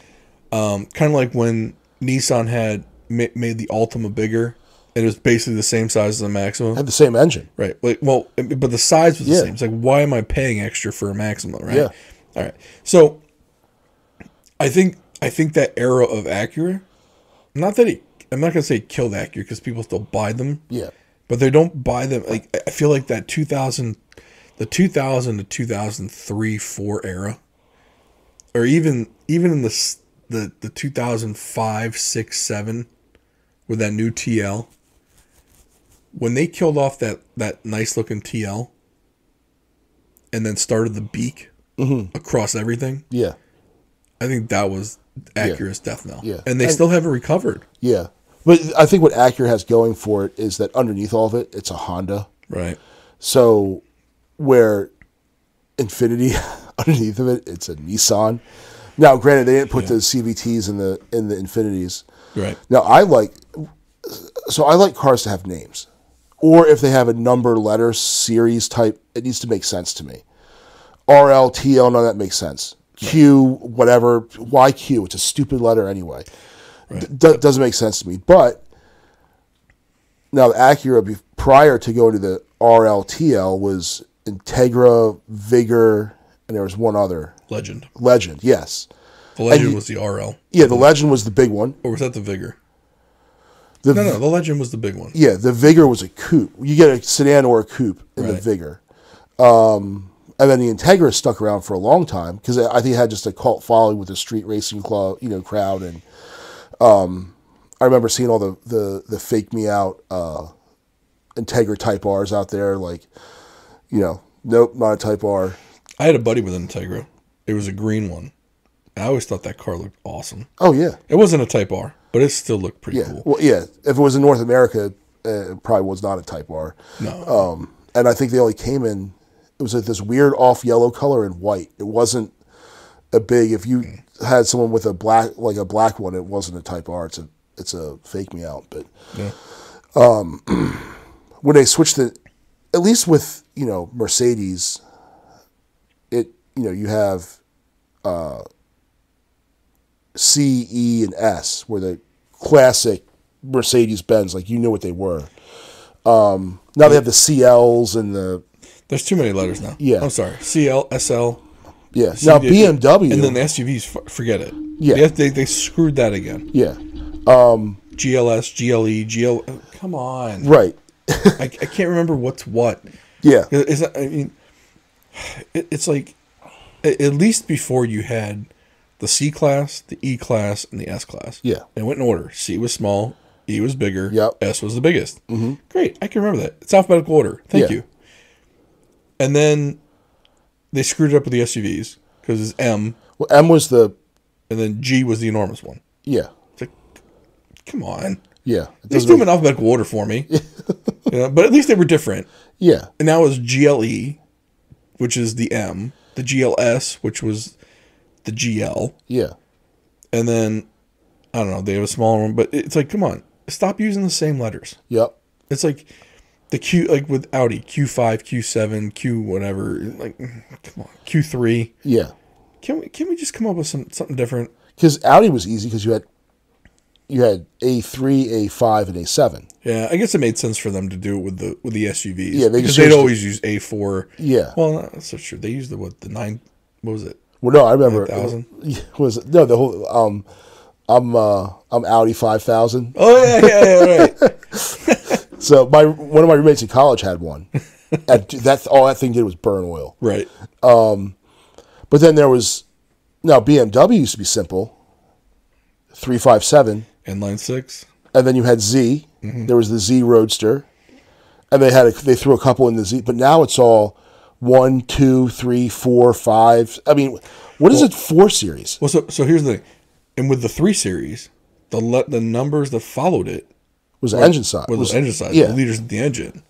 Speaker 1: Kind of like when Nissan had made the Ultima bigger, and it was basically the same size as the Maxima.
Speaker 2: Had the same engine.
Speaker 1: Right. Like, well, but the size was the
Speaker 2: Yeah.
Speaker 1: same. It's like, why am I paying extra for a Maxima, right?
Speaker 2: Yeah.
Speaker 1: All right. So, I think that era of Acura, I'm not gonna say killed Acura because people still buy them.
Speaker 2: Yeah.
Speaker 1: But they don't buy them. Like, I feel like that 2000 to 2003, 4 era, or even in the 2005, 6, 7, with that new TL. When they killed off that nice looking TL and then started the beak across everything,
Speaker 2: Yeah.
Speaker 1: I think that was Acura's death knell.
Speaker 2: Yeah.
Speaker 1: And they still haven't recovered.
Speaker 2: Yeah. But I think what Acura has going for it is that underneath all of it, it's a Honda.
Speaker 1: Right.
Speaker 2: So where Infiniti, underneath of it, it's a Nissan. Now, granted, they didn't put the CVTs in the Infinitis.
Speaker 1: Right.
Speaker 2: Now, I like cars to have names. Or if they have a number, letter, series type, it needs to make sense to me. RL, TL, none of that makes sense. Q, whatever, YQ, it's a stupid letter anyway.
Speaker 1: Right.
Speaker 2: Doesn't make sense to me. But now the Acura, prior to going to the RL, TL, was Integra, Vigor, and there was one other.
Speaker 1: Legend.
Speaker 2: Legend, yes.
Speaker 1: The Legend was the RL.
Speaker 2: Yeah, the Legend was the big one.
Speaker 1: Or was that the Vigor?
Speaker 2: The,
Speaker 1: No, the Legend was the big one.
Speaker 2: Yeah, the Vigor was a coupe. You get a sedan or a coupe in the
Speaker 1: Right.
Speaker 2: Vigor. And then the Integra stuck around for a long time because I think it had just a cult following with the street racing club, crowd. And I remember seeing all the fake me out Integra Type R's out there. Like, nope, not a Type R.
Speaker 1: I had a buddy with an Integra. It was a green one. I always thought that car looked awesome.
Speaker 2: Oh yeah,
Speaker 1: It wasn't a Type R, but it still looked pretty
Speaker 2: yeah.
Speaker 1: cool.
Speaker 2: Well, yeah. If it was in North America, it probably was not a Type R.
Speaker 1: No.
Speaker 2: And I think they only came in. It was like this weird off yellow color and white. It wasn't a big. If you had someone with a black one, it wasn't a Type R. It's a fake me out. But
Speaker 1: Yeah.
Speaker 2: when they switched it, at least with Mercedes, you have C, E, and S were the classic Mercedes Benz. Like you knew what they were. Now they have the CLs and the.
Speaker 1: There's too many letters now.
Speaker 2: Yeah.
Speaker 1: I'm sorry. CL, SL.
Speaker 2: Yeah. Now BMW.
Speaker 1: And then the SUVs, forget it.
Speaker 2: Yeah.
Speaker 1: They screwed that again.
Speaker 2: Yeah.
Speaker 1: GLS, GLE, GL. Come on.
Speaker 2: Right.
Speaker 1: I can't remember what's what.
Speaker 2: Yeah.
Speaker 1: It's like, at least before you had the C class, the E class, and the S class.
Speaker 2: Yeah.
Speaker 1: And it went in order. C was small, E was bigger,
Speaker 2: Yep.
Speaker 1: S was the biggest. Mm-hmm. Great. I can remember that. It's alphabetical order. Thank
Speaker 2: Yeah.
Speaker 1: you. And then they screwed it up with the SUVs because it's M,
Speaker 2: Well, M was the.
Speaker 1: and then G was the enormous one.
Speaker 2: Yeah.
Speaker 1: It's like, come on.
Speaker 2: Yeah. It
Speaker 1: They
Speaker 2: doesn't
Speaker 1: do them
Speaker 2: make-
Speaker 1: in alphabetical order for me. But at least they were different.
Speaker 2: Yeah.
Speaker 1: And now it's GLE, which is the M, the GLS, which was the GL,
Speaker 2: Yeah.
Speaker 1: and then, I don't know, they have a smaller one, but it's like, come on, stop using the same letters.
Speaker 2: Yep.
Speaker 1: It's like the Q, like with Audi, Q5, Q7, Q whatever, like, come on, Q3.
Speaker 2: Yeah.
Speaker 1: Can we just come up with something different?
Speaker 2: Because Audi was easy because you had A3, A5, and A7.
Speaker 1: Yeah, I guess it made sense for them to do it with the SUVs.
Speaker 2: Yeah, they
Speaker 1: because
Speaker 2: just
Speaker 1: they'd
Speaker 2: used
Speaker 1: always use A4.
Speaker 2: Yeah.
Speaker 1: Well, that's so true. They used the 9. What was it?
Speaker 2: Well, no, I remember.
Speaker 1: 9,000?
Speaker 2: Was it, no the whole. I'm Audi 5000.
Speaker 1: Oh yeah, right.
Speaker 2: So one of my roommates in college had one. And all that thing did was burn oil.
Speaker 1: Right.
Speaker 2: But then there was BMW used to be simple. 357.
Speaker 1: Inline 6.
Speaker 2: And then you had Z.
Speaker 1: Mm-hmm.
Speaker 2: There was the Z Roadster, and they threw a couple in the Z. But now it's all 1, 2, 3, 4, 5. I mean, what is it? 4 series?
Speaker 1: Well, so here's the thing, and with the 3 Series, the numbers that folled it
Speaker 2: Was the engine side?
Speaker 1: were the engine size,
Speaker 2: Yeah.
Speaker 1: the liters of the engine.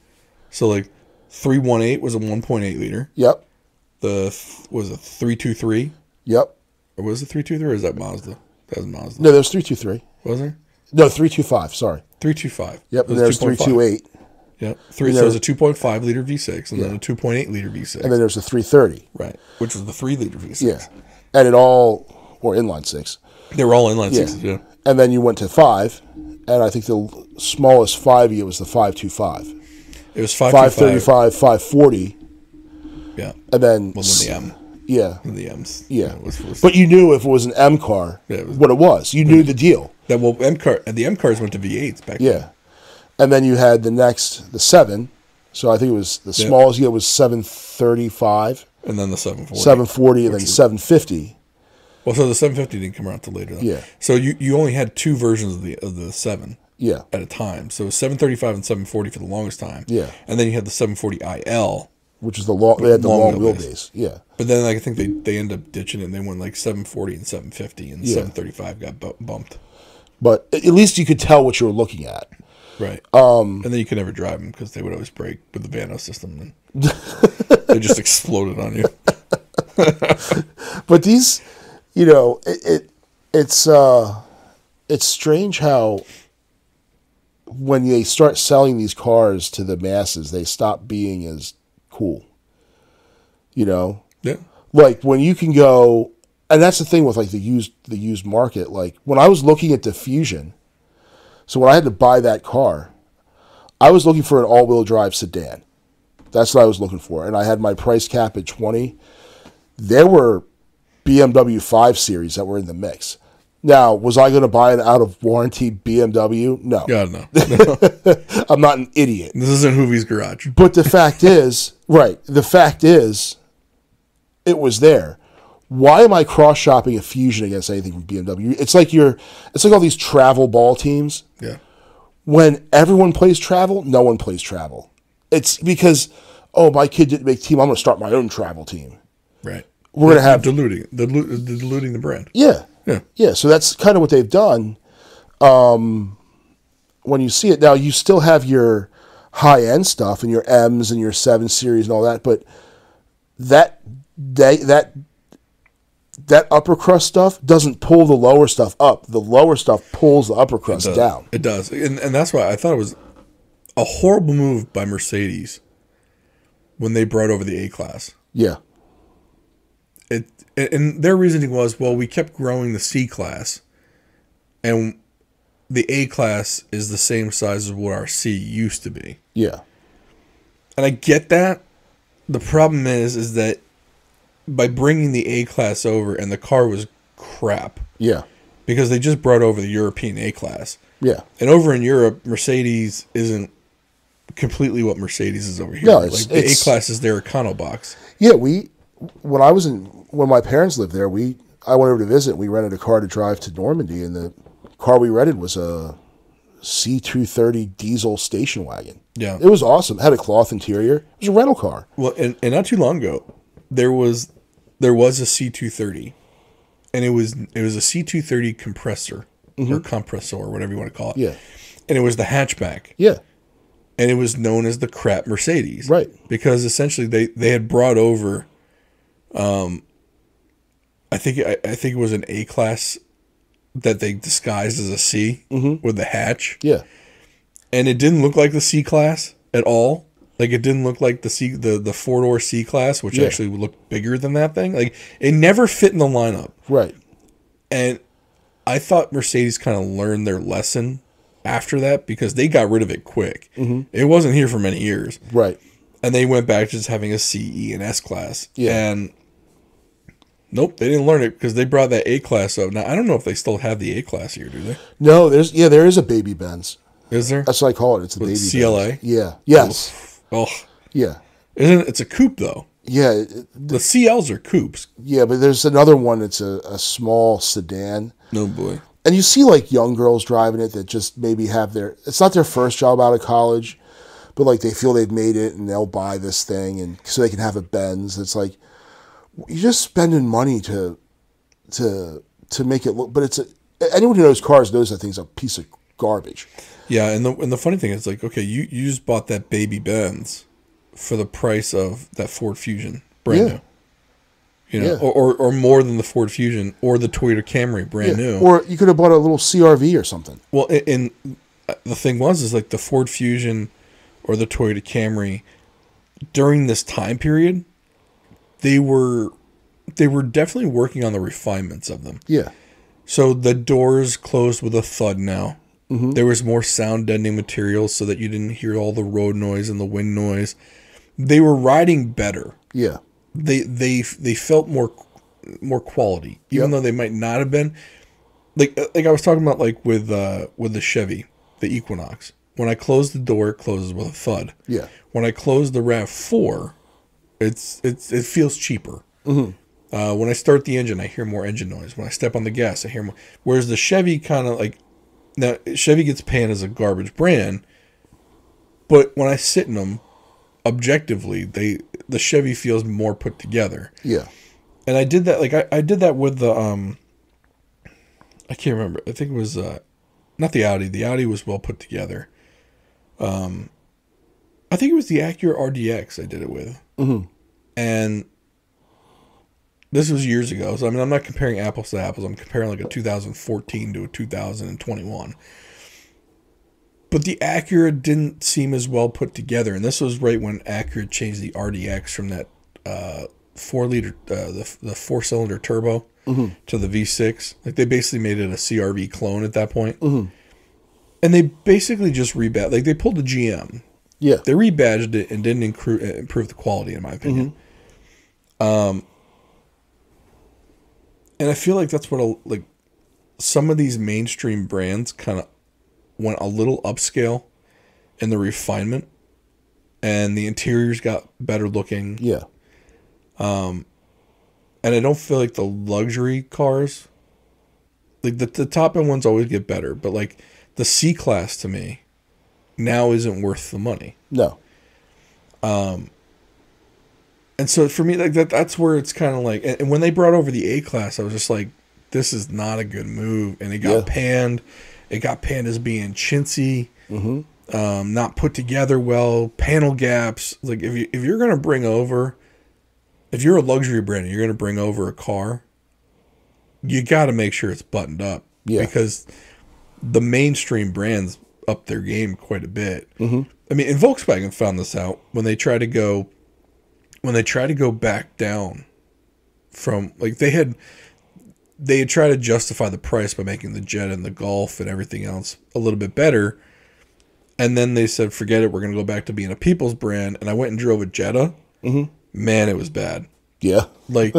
Speaker 1: So like 318 was a 1.8 liter.
Speaker 2: Yep.
Speaker 1: Was it 323
Speaker 2: Yep.
Speaker 1: or was it 323 or is that Mazda? That was Mazda.
Speaker 2: No, there's 323.
Speaker 1: Was there?
Speaker 2: No, 325. Sorry.
Speaker 1: 325.
Speaker 2: Yep.
Speaker 1: It
Speaker 2: And
Speaker 1: was
Speaker 2: there's
Speaker 1: 2.5.
Speaker 2: 328,
Speaker 1: Yep. So it was a 2.5 liter V6 and then a 2.8 liter V6.
Speaker 2: and then there's a 330.
Speaker 1: Right. Which was the 3 liter V6.
Speaker 2: Yeah. And it all or inline 6.
Speaker 1: They were all inline
Speaker 2: Yeah.
Speaker 1: sixes, yeah.
Speaker 2: And then you went to 5, and I think the smallest 5E was the 525.
Speaker 1: It was 525.
Speaker 2: 535, 540,
Speaker 1: Yeah.
Speaker 2: and then
Speaker 1: Well, then the M.
Speaker 2: yeah,
Speaker 1: The M's.
Speaker 2: yeah.
Speaker 1: Was
Speaker 2: But you knew if it was an M car, what it was. You knew the deal.
Speaker 1: that well M car and the M cars went to V8s back then.
Speaker 2: Yeah, and then you had the 7. So I think it was the smallest you get was 735,
Speaker 1: And then the 740.
Speaker 2: 740, and then 750.
Speaker 1: Well, so the 750 didn't come around till later. Though.
Speaker 2: Yeah.
Speaker 1: So you only had two versions of the 7
Speaker 2: Yeah,
Speaker 1: at a time. So it was 735 and 740 for the longest time.
Speaker 2: Yeah.
Speaker 1: And then you had the 740 IL.
Speaker 2: which is they had the long
Speaker 1: wheelbase.
Speaker 2: wheelbase. Yeah,
Speaker 1: But then I think they ended up ditching it and they went like 740 and 750 and 735 got bumped.
Speaker 2: but at least you could tell what you were looking at.
Speaker 1: Right. And then you could never drive them because they would always break with the Vanos system. And they just exploded on you.
Speaker 2: But these, it's strange how when they start selling these cars to the masses, they stop being as cool.
Speaker 1: Yeah.
Speaker 2: Like when you can go, and that's the thing with like the used market. Like when I was looking at the Fusion, so when I had to buy that car, I was looking for an all-wheel drive sedan. That's what I was looking for, and I had my price cap at 20. There were BMW 5 Series that were in the mix. Now, was I going to buy an out-of-warranty BMW? No.
Speaker 1: God, no.
Speaker 2: I'm not an idiot.
Speaker 1: This isn't Hoovie's garage.
Speaker 2: But the fact is, it was there. Why am I cross-shopping a Fusion against anything from BMW? It's like all these travel ball teams.
Speaker 1: Yeah.
Speaker 2: When everyone plays travel, no one plays travel. It's because, my kid didn't make team, I'm going to start my own travel team.
Speaker 1: Right.
Speaker 2: We're going to have...
Speaker 1: diluting the brand.
Speaker 2: Yeah.
Speaker 1: Yeah.
Speaker 2: Yeah, so that's kind of what they've done. When you see it now, you still have your high-end stuff and your M's and your 7 Series and all that, but that upper crust stuff doesn't pull the lower stuff up. The lower stuff pulls the upper crust down.
Speaker 1: It does. And that's why I thought it was a horrible move by Mercedes when they brought over the A-Class.
Speaker 2: Yeah.
Speaker 1: And their reasoning was, well, we kept growing the C-Class, and the A-Class is the same size as what our C used to be.
Speaker 2: Yeah.
Speaker 1: And I get that. The problem is that by bringing the A-Class over, and the car was crap.
Speaker 2: Yeah.
Speaker 1: Because they just brought over the European A-Class.
Speaker 2: Yeah.
Speaker 1: And over in Europe, Mercedes isn't completely what Mercedes is over here.
Speaker 2: No,
Speaker 1: like the A-Class is their econo box.
Speaker 2: Yeah, when my parents lived there, I went over to visit. We rented a car to drive to Normandy, and the car we rented was a C230 diesel station wagon.
Speaker 1: Yeah,
Speaker 2: it was awesome. It had a cloth interior. It was a rental car.
Speaker 1: Well, and not too long ago, there was a C230, and it was a C230 compressor or compressor, whatever you want to call it.
Speaker 2: Yeah,
Speaker 1: and it was the hatchback.
Speaker 2: Yeah.
Speaker 1: And it was known as the crap Mercedes.
Speaker 2: Right.
Speaker 1: Because essentially they had brought over I think it was an A-Class that they disguised as a C with the hatch.
Speaker 2: Yeah.
Speaker 1: And it didn't look like the C-Class at all. Like it didn't look like the 4-door C-Class, which actually looked bigger than that thing. Like it never fit in the lineup.
Speaker 2: Right.
Speaker 1: And I thought Mercedes kind of learned their lesson after that because they got rid of it quick. Mm-hmm. It wasn't here for many years.
Speaker 2: Right.
Speaker 1: And they went back to just having a C, E, and S-Class.
Speaker 2: Yeah.
Speaker 1: And nope, they didn't learn it because they brought that A-Class up. Now, I don't know if they still have the A-Class here, do they?
Speaker 2: No, there is a baby Benz.
Speaker 1: Is there?
Speaker 2: That's what I call it. It's a baby
Speaker 1: CLA?
Speaker 2: Benz. Yeah. Yes.
Speaker 1: Oh.
Speaker 2: Yeah.
Speaker 1: It's a coupe, though.
Speaker 2: Yeah.
Speaker 1: The CLs are coupes.
Speaker 2: Yeah, but there's another one that's a small sedan.
Speaker 1: No boy.
Speaker 2: And you see like young girls driving it that just maybe have it's not their first job out of college, but like they feel they've made it and they'll buy this thing and so they can have a Benz. It's like you're just spending money to make it look. But anyone who knows cars knows that thing's a piece of garbage.
Speaker 1: Yeah, and the funny thing is like, okay, you just bought that baby Benz for the price of that Ford Fusion brand new. You know, or more than the Ford Fusion or the Toyota Camry brand new.
Speaker 2: Or you could have bought a little CRV or something.
Speaker 1: Well, and the thing is like the Ford Fusion or the Toyota Camry during this time period, they were definitely working on the refinements of them.
Speaker 2: Yeah.
Speaker 1: So the doors closed with a thud now. There was more sound deadening materials so that you didn't hear all the road noise and the wind noise. They were riding better.
Speaker 2: Yeah.
Speaker 1: They felt more quality, even though they might not have been. Like I was talking about, like with the Chevy, the Equinox. When I close the door, it closes with a thud.
Speaker 2: Yeah.
Speaker 1: When I close the RAV4, it feels cheaper. When I start the engine, I hear more engine noise. When I step on the gas, I hear more. Whereas the Chevy kind of like, now Chevy gets panned as a garbage brand, but when I sit in them, objectively, the Chevy feels more put together.
Speaker 2: Yeah.
Speaker 1: And I did that, like I did that with the I can't remember. I think it was not the Audi. The Audi was well put together. I think it was the Acura RDX I did it with. And this was years ago. So I mean, I'm not comparing apples to apples. I'm comparing like a 2014 to a 2021. But the Acura didn't seem as well put together, and this was right when Acura changed the RDX from that 4-liter, the 4-cylinder turbo to the V6. Like they basically made it a CRV clone at that point, and they basically just rebadged. Like they pulled the GM,
Speaker 2: Yeah.
Speaker 1: they rebadged it and didn't improve the quality, in my opinion. And I feel like that's what like some of these mainstream brands kind of went a little upscale in the refinement, and the interiors got better looking.
Speaker 2: Yeah.
Speaker 1: And I don't feel like the luxury cars, like the top end ones always get better, but like the C-Class to me now isn't worth the money.
Speaker 2: No.
Speaker 1: And so for me, like that's where it's kind of like, and when they brought over the A-Class, I was just like, this is not a good move. And it got panned. It got panned as being chintzy, not put together well, panel gaps. Like if you're gonna bring over, if you're a luxury brand and you're gonna bring over a car, you got to make sure it's buttoned up.
Speaker 2: Yeah.
Speaker 1: Because the mainstream brands up their game quite a bit. I mean, and Volkswagen found this out when they tried to go back down from, like, they had tried to justify the price by making the Jetta and the Golf and everything else a little bit better. And then they said, forget it, we're going to go back to being a people's brand. And I went and drove a Jetta. Man, it was bad.
Speaker 2: Yeah.
Speaker 1: Like,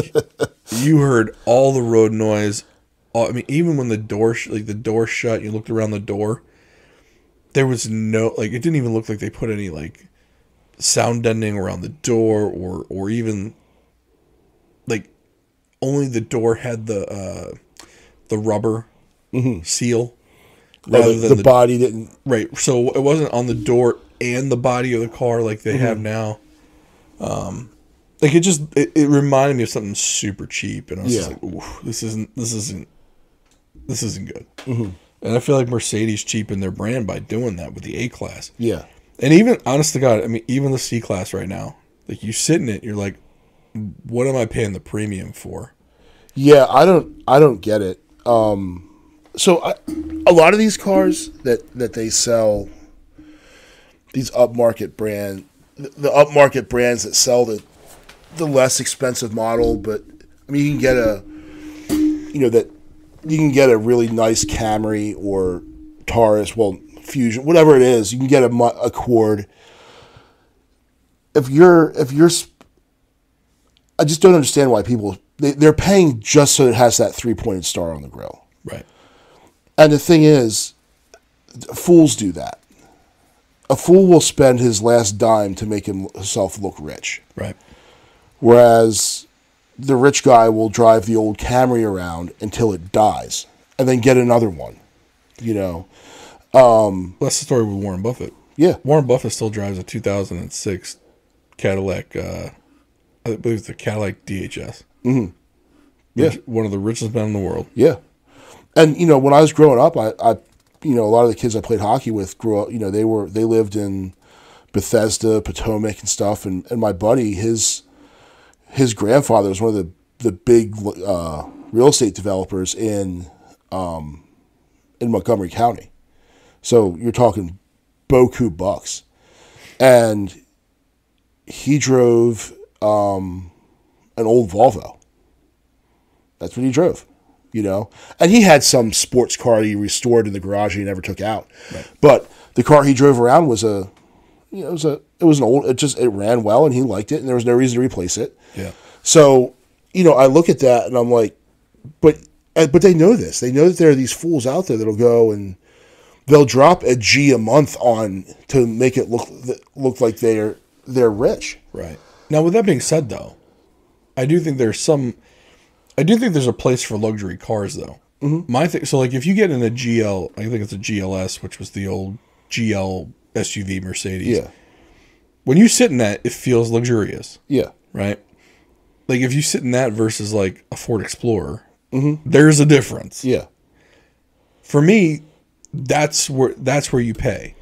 Speaker 1: you heard all the road noise. I mean, even when the door shut, you looked around the door, there was no, like, it didn't even look like they put any, like, sound deadening around the door, or even, like, only the door had the rubber seal.
Speaker 2: Rather than the body didn't.
Speaker 1: Right. So it wasn't on the door and the body of the car like they have now. Like it reminded me of something super cheap, and I was just like, ooh, this isn't good. And I feel like Mercedes cheapened their brand by doing that with the A-Class.
Speaker 2: Yeah.
Speaker 1: And even, honest to God, I mean, even the C-Class right now, like, you sit in it, you're like, what am I paying the premium for?
Speaker 2: Yeah, I don't get it. So a lot of these cars that they sell, these upmarket the upmarket brands that sell the less expensive model, but I mean, you can get a really nice Camry or Taurus, Fusion, whatever it is. You can get a Accord. If you're, I just don't understand why people they're paying just so it has that 3-pointed star on the grill.
Speaker 1: Right.
Speaker 2: And the thing is, fools do that. A fool will spend his last dime to make himself look rich.
Speaker 1: Right.
Speaker 2: Whereas the rich guy will drive the old Camry around until it dies and then get another one, you know.
Speaker 1: That's the story with Warren Buffett.
Speaker 2: Yeah.
Speaker 1: Warren Buffett still drives a 2006 Cadillac, I believe it's the Cadillac DHS.
Speaker 2: Yeah.
Speaker 1: One of the richest men in the world.
Speaker 2: Yeah. And, you know, when I was growing up, I you know, a lot of the kids I played hockey with grew up, you know, they lived in Bethesda, Potomac and stuff. And my buddy, his grandfather was one of the big real estate developers in Montgomery County. So you're talking beaucoup bucks. And he drove an old Volvo. That's what he drove. you know. And he had some sports car he restored in the garage he never took out.
Speaker 1: Right.
Speaker 2: But the car he drove around was it was an old. It ran well and he liked it, and there was no reason to replace it.
Speaker 1: Yeah.
Speaker 2: So, I look at that and I'm like, but they know this. They know that there are these fools out there that'll go and they'll drop a G a month on to make it look like they're rich.
Speaker 1: Right. Now, with that being said, though, I do think there's a place for luxury cars, though. Mm-hmm. My thing, so like if you get in a GL, I think it's a GLS, which was the old GL SUV Mercedes.
Speaker 2: Yeah.
Speaker 1: When you sit in that, it feels luxurious.
Speaker 2: Yeah.
Speaker 1: Right. Like if you sit in that versus like a Ford Explorer,
Speaker 2: mm-hmm.
Speaker 1: there's a difference.
Speaker 2: Yeah.
Speaker 1: For me, that's where you pay.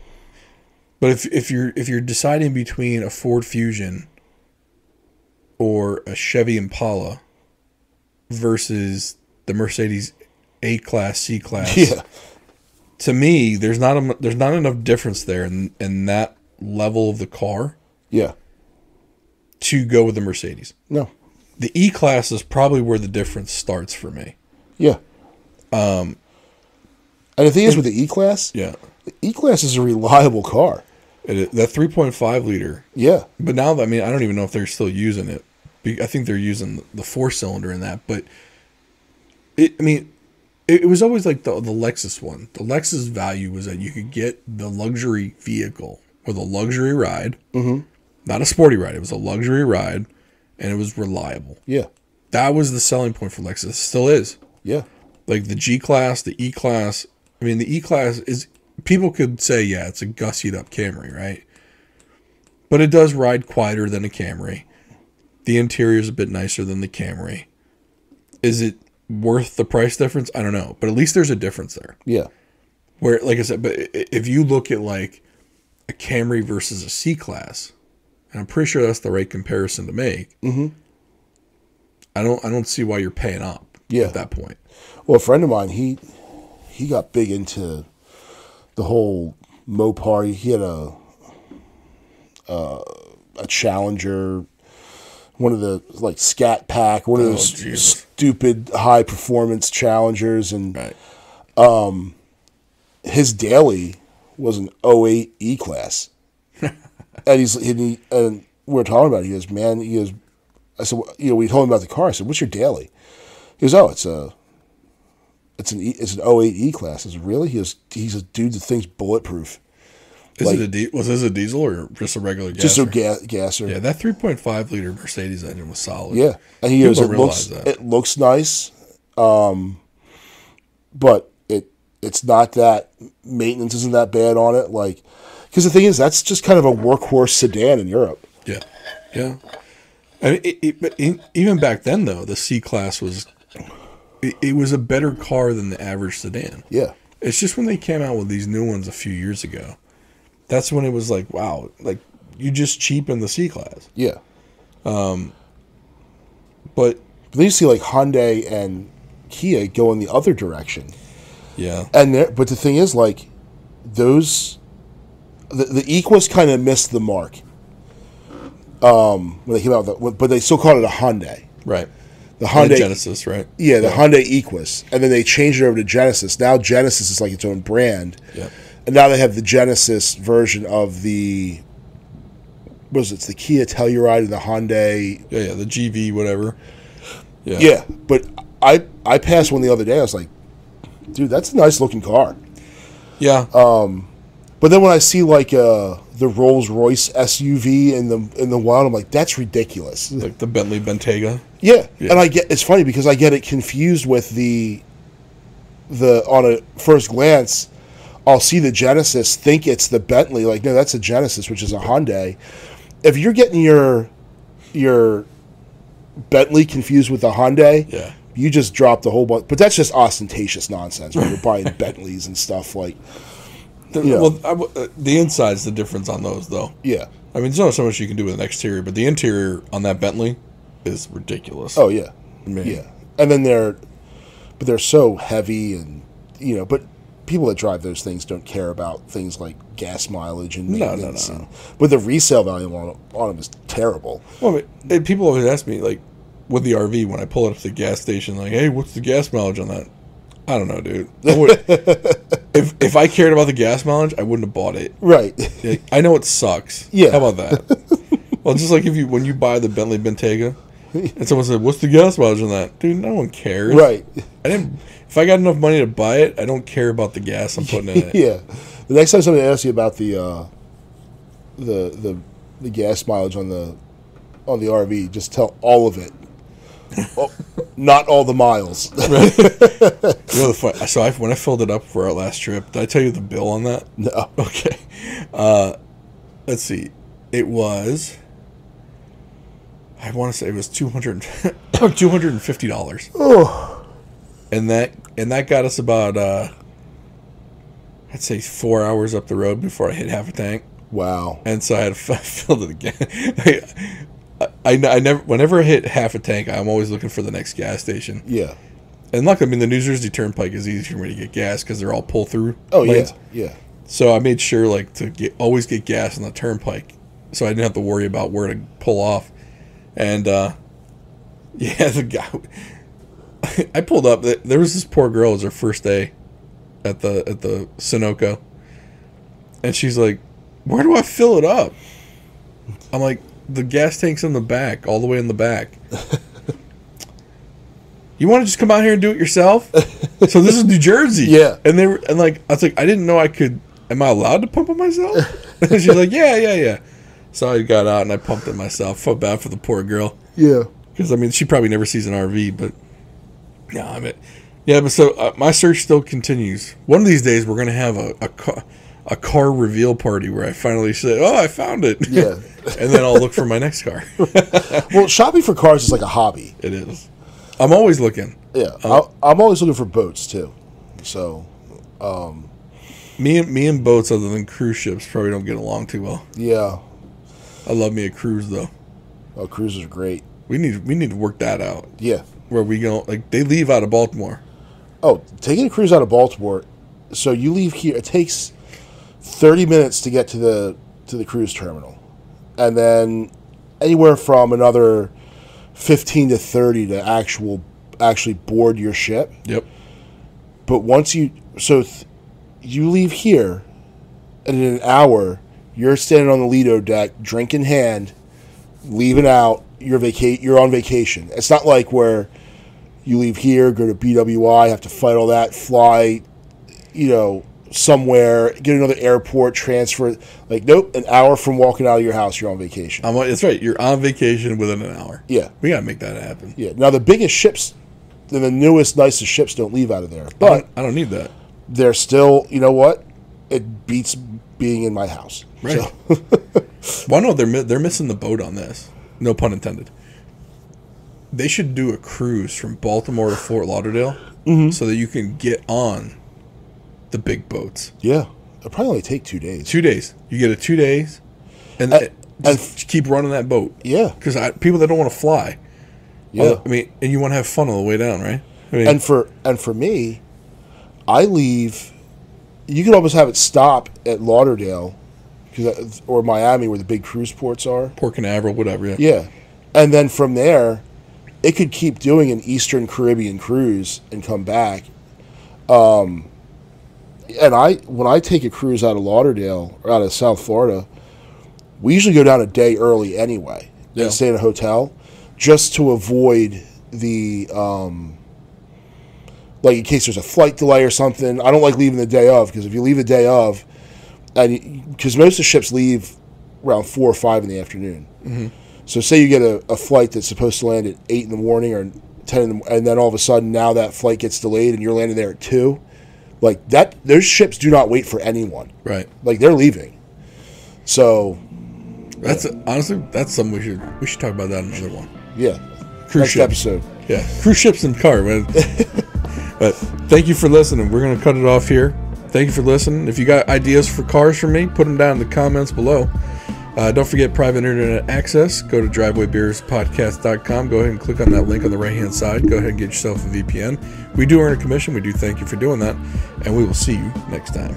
Speaker 1: But if you're deciding between a Ford Fusion or a Chevy Impala versus the Mercedes A-Class, C-Class,
Speaker 2: yeah.
Speaker 1: to me, there's not enough difference there in that level of the car.
Speaker 2: Yeah.
Speaker 1: To go with the Mercedes.
Speaker 2: No.
Speaker 1: The E-Class is probably where the difference starts for me.
Speaker 2: Yeah. And the thing is with the E-Class,
Speaker 1: yeah,
Speaker 2: the E-Class is a reliable car.
Speaker 1: That 3.5 liter.
Speaker 2: Yeah.
Speaker 1: But now, I don't even know if they're still using it. I think they're using the 4-cylinder in that. But, it was always like the Lexus one. The Lexus value was that you could get the luxury vehicle with a luxury ride.
Speaker 2: Mm-hmm.
Speaker 1: Not a sporty ride. It was a luxury ride, and it was reliable.
Speaker 2: Yeah.
Speaker 1: That was the selling point for Lexus. It still is.
Speaker 2: Yeah.
Speaker 1: Like the G-Class, the E-Class. The E-Class is... People could say, yeah, it's a gussied up Camry, right? But it does ride quieter than a Camry. The interior is a bit nicer than the Camry. Is it worth the price difference? I don't know. But at least there's a difference there.
Speaker 2: Yeah.
Speaker 1: Where, like I said, but if you look at like a Camry versus a C-Class, and I'm pretty sure that's the right comparison to make,
Speaker 2: mm-hmm.
Speaker 1: I don't see why you're paying up at that point.
Speaker 2: Well, a friend of mine, he got big into the whole Mopar. He had a Challenger, one of the like Scat Pack, one of those stupid high performance Challengers, and
Speaker 1: right.
Speaker 2: His daily was an '08 E-Class, and we were talking about it. He goes, man, I said, we told him about the car. I said, what's your daily? He goes, oh, it's an '08 E-Class. I said, really? He's a dude that thinks bulletproof.
Speaker 1: Was this a diesel or just a regular gasser?
Speaker 2: Just a gasser.
Speaker 1: Yeah, that 3.5 liter Mercedes engine was solid.
Speaker 2: Yeah, and he goes, it looks nice, but it's not that maintenance isn't that bad on it. Like, because the thing is, that's just kind of a workhorse sedan in Europe.
Speaker 1: Yeah, yeah. But even back then, though, the C-Class was. It was a better car than the average sedan.
Speaker 2: Yeah.
Speaker 1: It's just when they came out with these new ones a few years ago, that's when it was like, wow, like you just cheapened the C-Class.
Speaker 2: Yeah.
Speaker 1: But
Speaker 2: then you see like Hyundai and Kia go in the other direction.
Speaker 1: Yeah.
Speaker 2: But the thing is, like, the Equus kind of missed the mark when they came out, but they still called it a Hyundai.
Speaker 1: Right.
Speaker 2: The Hyundai
Speaker 1: Genesis, right?
Speaker 2: Yeah, the Hyundai Equus, and then they changed it over to Genesis. Now Genesis is like its own brand.
Speaker 1: Yeah.
Speaker 2: And now they have the Genesis version of the it's the Kia Telluride and the Hyundai.
Speaker 1: Yeah, the GV whatever. Yeah.
Speaker 2: Yeah, but I passed one the other day. I was like, dude, that's a nice looking car.
Speaker 1: Yeah.
Speaker 2: But then when I see like the Rolls Royce SUV in the wild, I'm like, that's ridiculous.
Speaker 1: Like the Bentley Bentayga.
Speaker 2: Yeah. And it's funny because I get it confused with the on a first glance, I'll see the Genesis, think it's the Bentley. Like, no, that's a Genesis, which is a Hyundai. If you're getting your Bentley confused with the Hyundai,
Speaker 1: yeah,
Speaker 2: you just dropped a whole bunch. But that's just ostentatious nonsense when you're buying Bentleys and stuff like.
Speaker 1: The inside's the difference on those, though.
Speaker 2: Yeah.
Speaker 1: There's not so much you can do with an exterior, but the interior on that Bentley is ridiculous.
Speaker 2: Oh, yeah. Yeah. And then they're so heavy and, but people that drive those things don't care about things like gas mileage and maintenance.
Speaker 1: No.
Speaker 2: But the resale value on them is terrible.
Speaker 1: Well, people always ask me, like, with the RV, when I pull it up to the gas station, like, hey, what's the gas mileage on that? I don't know, dude. If I cared about the gas mileage, I wouldn't have bought it.
Speaker 2: Right.
Speaker 1: Like, I know it sucks.
Speaker 2: Yeah.
Speaker 1: How about that? Well, just like when you buy the Bentley Bentayga, and someone said, "What's the gas mileage on that?" Dude, no one cares.
Speaker 2: Right.
Speaker 1: If I got enough money to buy it, I don't care about the gas I'm putting in it.
Speaker 2: Yeah. The next time somebody asks you about the gas mileage on the RV, just tell all of it. Oh, not all the miles.
Speaker 1: Right. So when I filled it up for our last trip, did I tell you the bill on that?
Speaker 2: No.
Speaker 1: Okay. Let's see. It was, I want to say it was $250.
Speaker 2: Oh.
Speaker 1: And that got us about I'd say 4 hours up the road before I hit half a tank.
Speaker 2: Wow.
Speaker 1: And so I had filled it again. I never, whenever I hit half a tank, I'm always looking for the next gas station.
Speaker 2: Yeah.
Speaker 1: And luckily, I mean, the New Jersey Turnpike is easy for me to get gas because they're all pull through.
Speaker 2: Oh
Speaker 1: lanes.
Speaker 2: yeah.
Speaker 1: So I made sure like to always get gas on the turnpike, so I didn't have to worry about where to pull off. And yeah, the guy, I pulled up. There was this poor girl. It was her first day at the Sunoco, and she's like, "Where do I fill it up?" I'm like, "The gas tank's in the back, all the way in the back." You want to just come out here and do it yourself? So this is New Jersey.
Speaker 2: Yeah.
Speaker 1: And I was like, I didn't know I could. Am I allowed to pump it myself? And she's like, yeah. So I got out and I pumped it myself. Felt bad for the poor girl.
Speaker 2: Yeah.
Speaker 1: Because I mean, she probably never sees an RV, but no, I mean, yeah. But so my search still continues. One of these days, we're gonna have a car reveal party where I finally say, "Oh, I found it."
Speaker 2: Yeah.
Speaker 1: And then I'll look for my next car.
Speaker 2: Well, shopping for cars is like a hobby.
Speaker 1: It is. I'm always looking.
Speaker 2: Yeah. I'm always looking for boats too. So.
Speaker 1: Me and boats, other than cruise ships, probably don't get along too well.
Speaker 2: Yeah.
Speaker 1: I love me a cruise though.
Speaker 2: Oh, cruises are great.
Speaker 1: We need to work that out.
Speaker 2: Yeah.
Speaker 1: Where we go, like they leave out of Baltimore.
Speaker 2: Oh, taking a cruise out of Baltimore. So you leave here. It takes 30 minutes to get to the cruise terminal, and then anywhere from another 15 to 30 to actually board your ship.
Speaker 1: Yep.
Speaker 2: But once you you leave here, and in an hour you're standing on the Lido deck, drink in hand, leaving out. You're on vacation. It's not like where you leave here, go to BWI, have to fight all that, fly, somewhere, get another airport, transfer. Like, nope, an hour from walking out of your house, you're on vacation.
Speaker 1: That's right. You're on vacation within an hour.
Speaker 2: Yeah.
Speaker 1: We gotta make that happen.
Speaker 2: Yeah. Now the biggest ships, the newest, nicest ships don't leave out of there, but
Speaker 1: I don't need that.
Speaker 2: they're still. You know what? It beats being in my house.
Speaker 1: Right.
Speaker 2: So.
Speaker 1: Well, no, they're missing the boat on this. No pun intended. They should do a cruise from Baltimore to Fort Lauderdale so that you can get on the big boats.
Speaker 2: Yeah. It'll probably only take 2 days.
Speaker 1: 2 days. You get it 2 days, and just keep running that boat.
Speaker 2: Yeah.
Speaker 1: Because people that don't want to fly.
Speaker 2: Yeah.
Speaker 1: I mean, and you want to have fun on the way down, right? I mean,
Speaker 2: And for me, I leave. You could almost have it stop at Lauderdale, or Miami, where the big cruise ports are.
Speaker 1: Port Canaveral, whatever. Yeah.
Speaker 2: Yeah, and then from there, it could keep doing an Eastern Caribbean cruise and come back. And when I take a cruise out of Lauderdale or out of South Florida, we usually go down a day early anyway and stay in a hotel, just to avoid the like in case there's a flight delay or something. I don't like leaving the day of, because if you leave the day of, because most of the ships leave around 4 or 5 in the afternoon. Mm-hmm. So say you get a flight that's supposed to land at 8 in the morning or 10 in the, and then all of a sudden now that flight gets delayed and you're landing there at 2. Like that, those ships do not wait for anyone.
Speaker 1: Right.
Speaker 2: Like they're leaving. So
Speaker 1: that's honestly, that's something we should talk about that in another one.
Speaker 2: Yeah.
Speaker 1: Cruise
Speaker 2: Next
Speaker 1: ship
Speaker 2: episode.
Speaker 1: Yeah. Cruise ships and car, man. But thank you for listening. We're going to cut it off here. Thank you for listening. If you got ideas for cars for me, put them down in the comments below. Don't forget private internet access. Go to drivewaybeerspodcast.com. Go ahead and click on that link on the right-hand side. Go ahead and get yourself a VPN. We do earn a commission. We do thank you for doing that. And we will see you next time.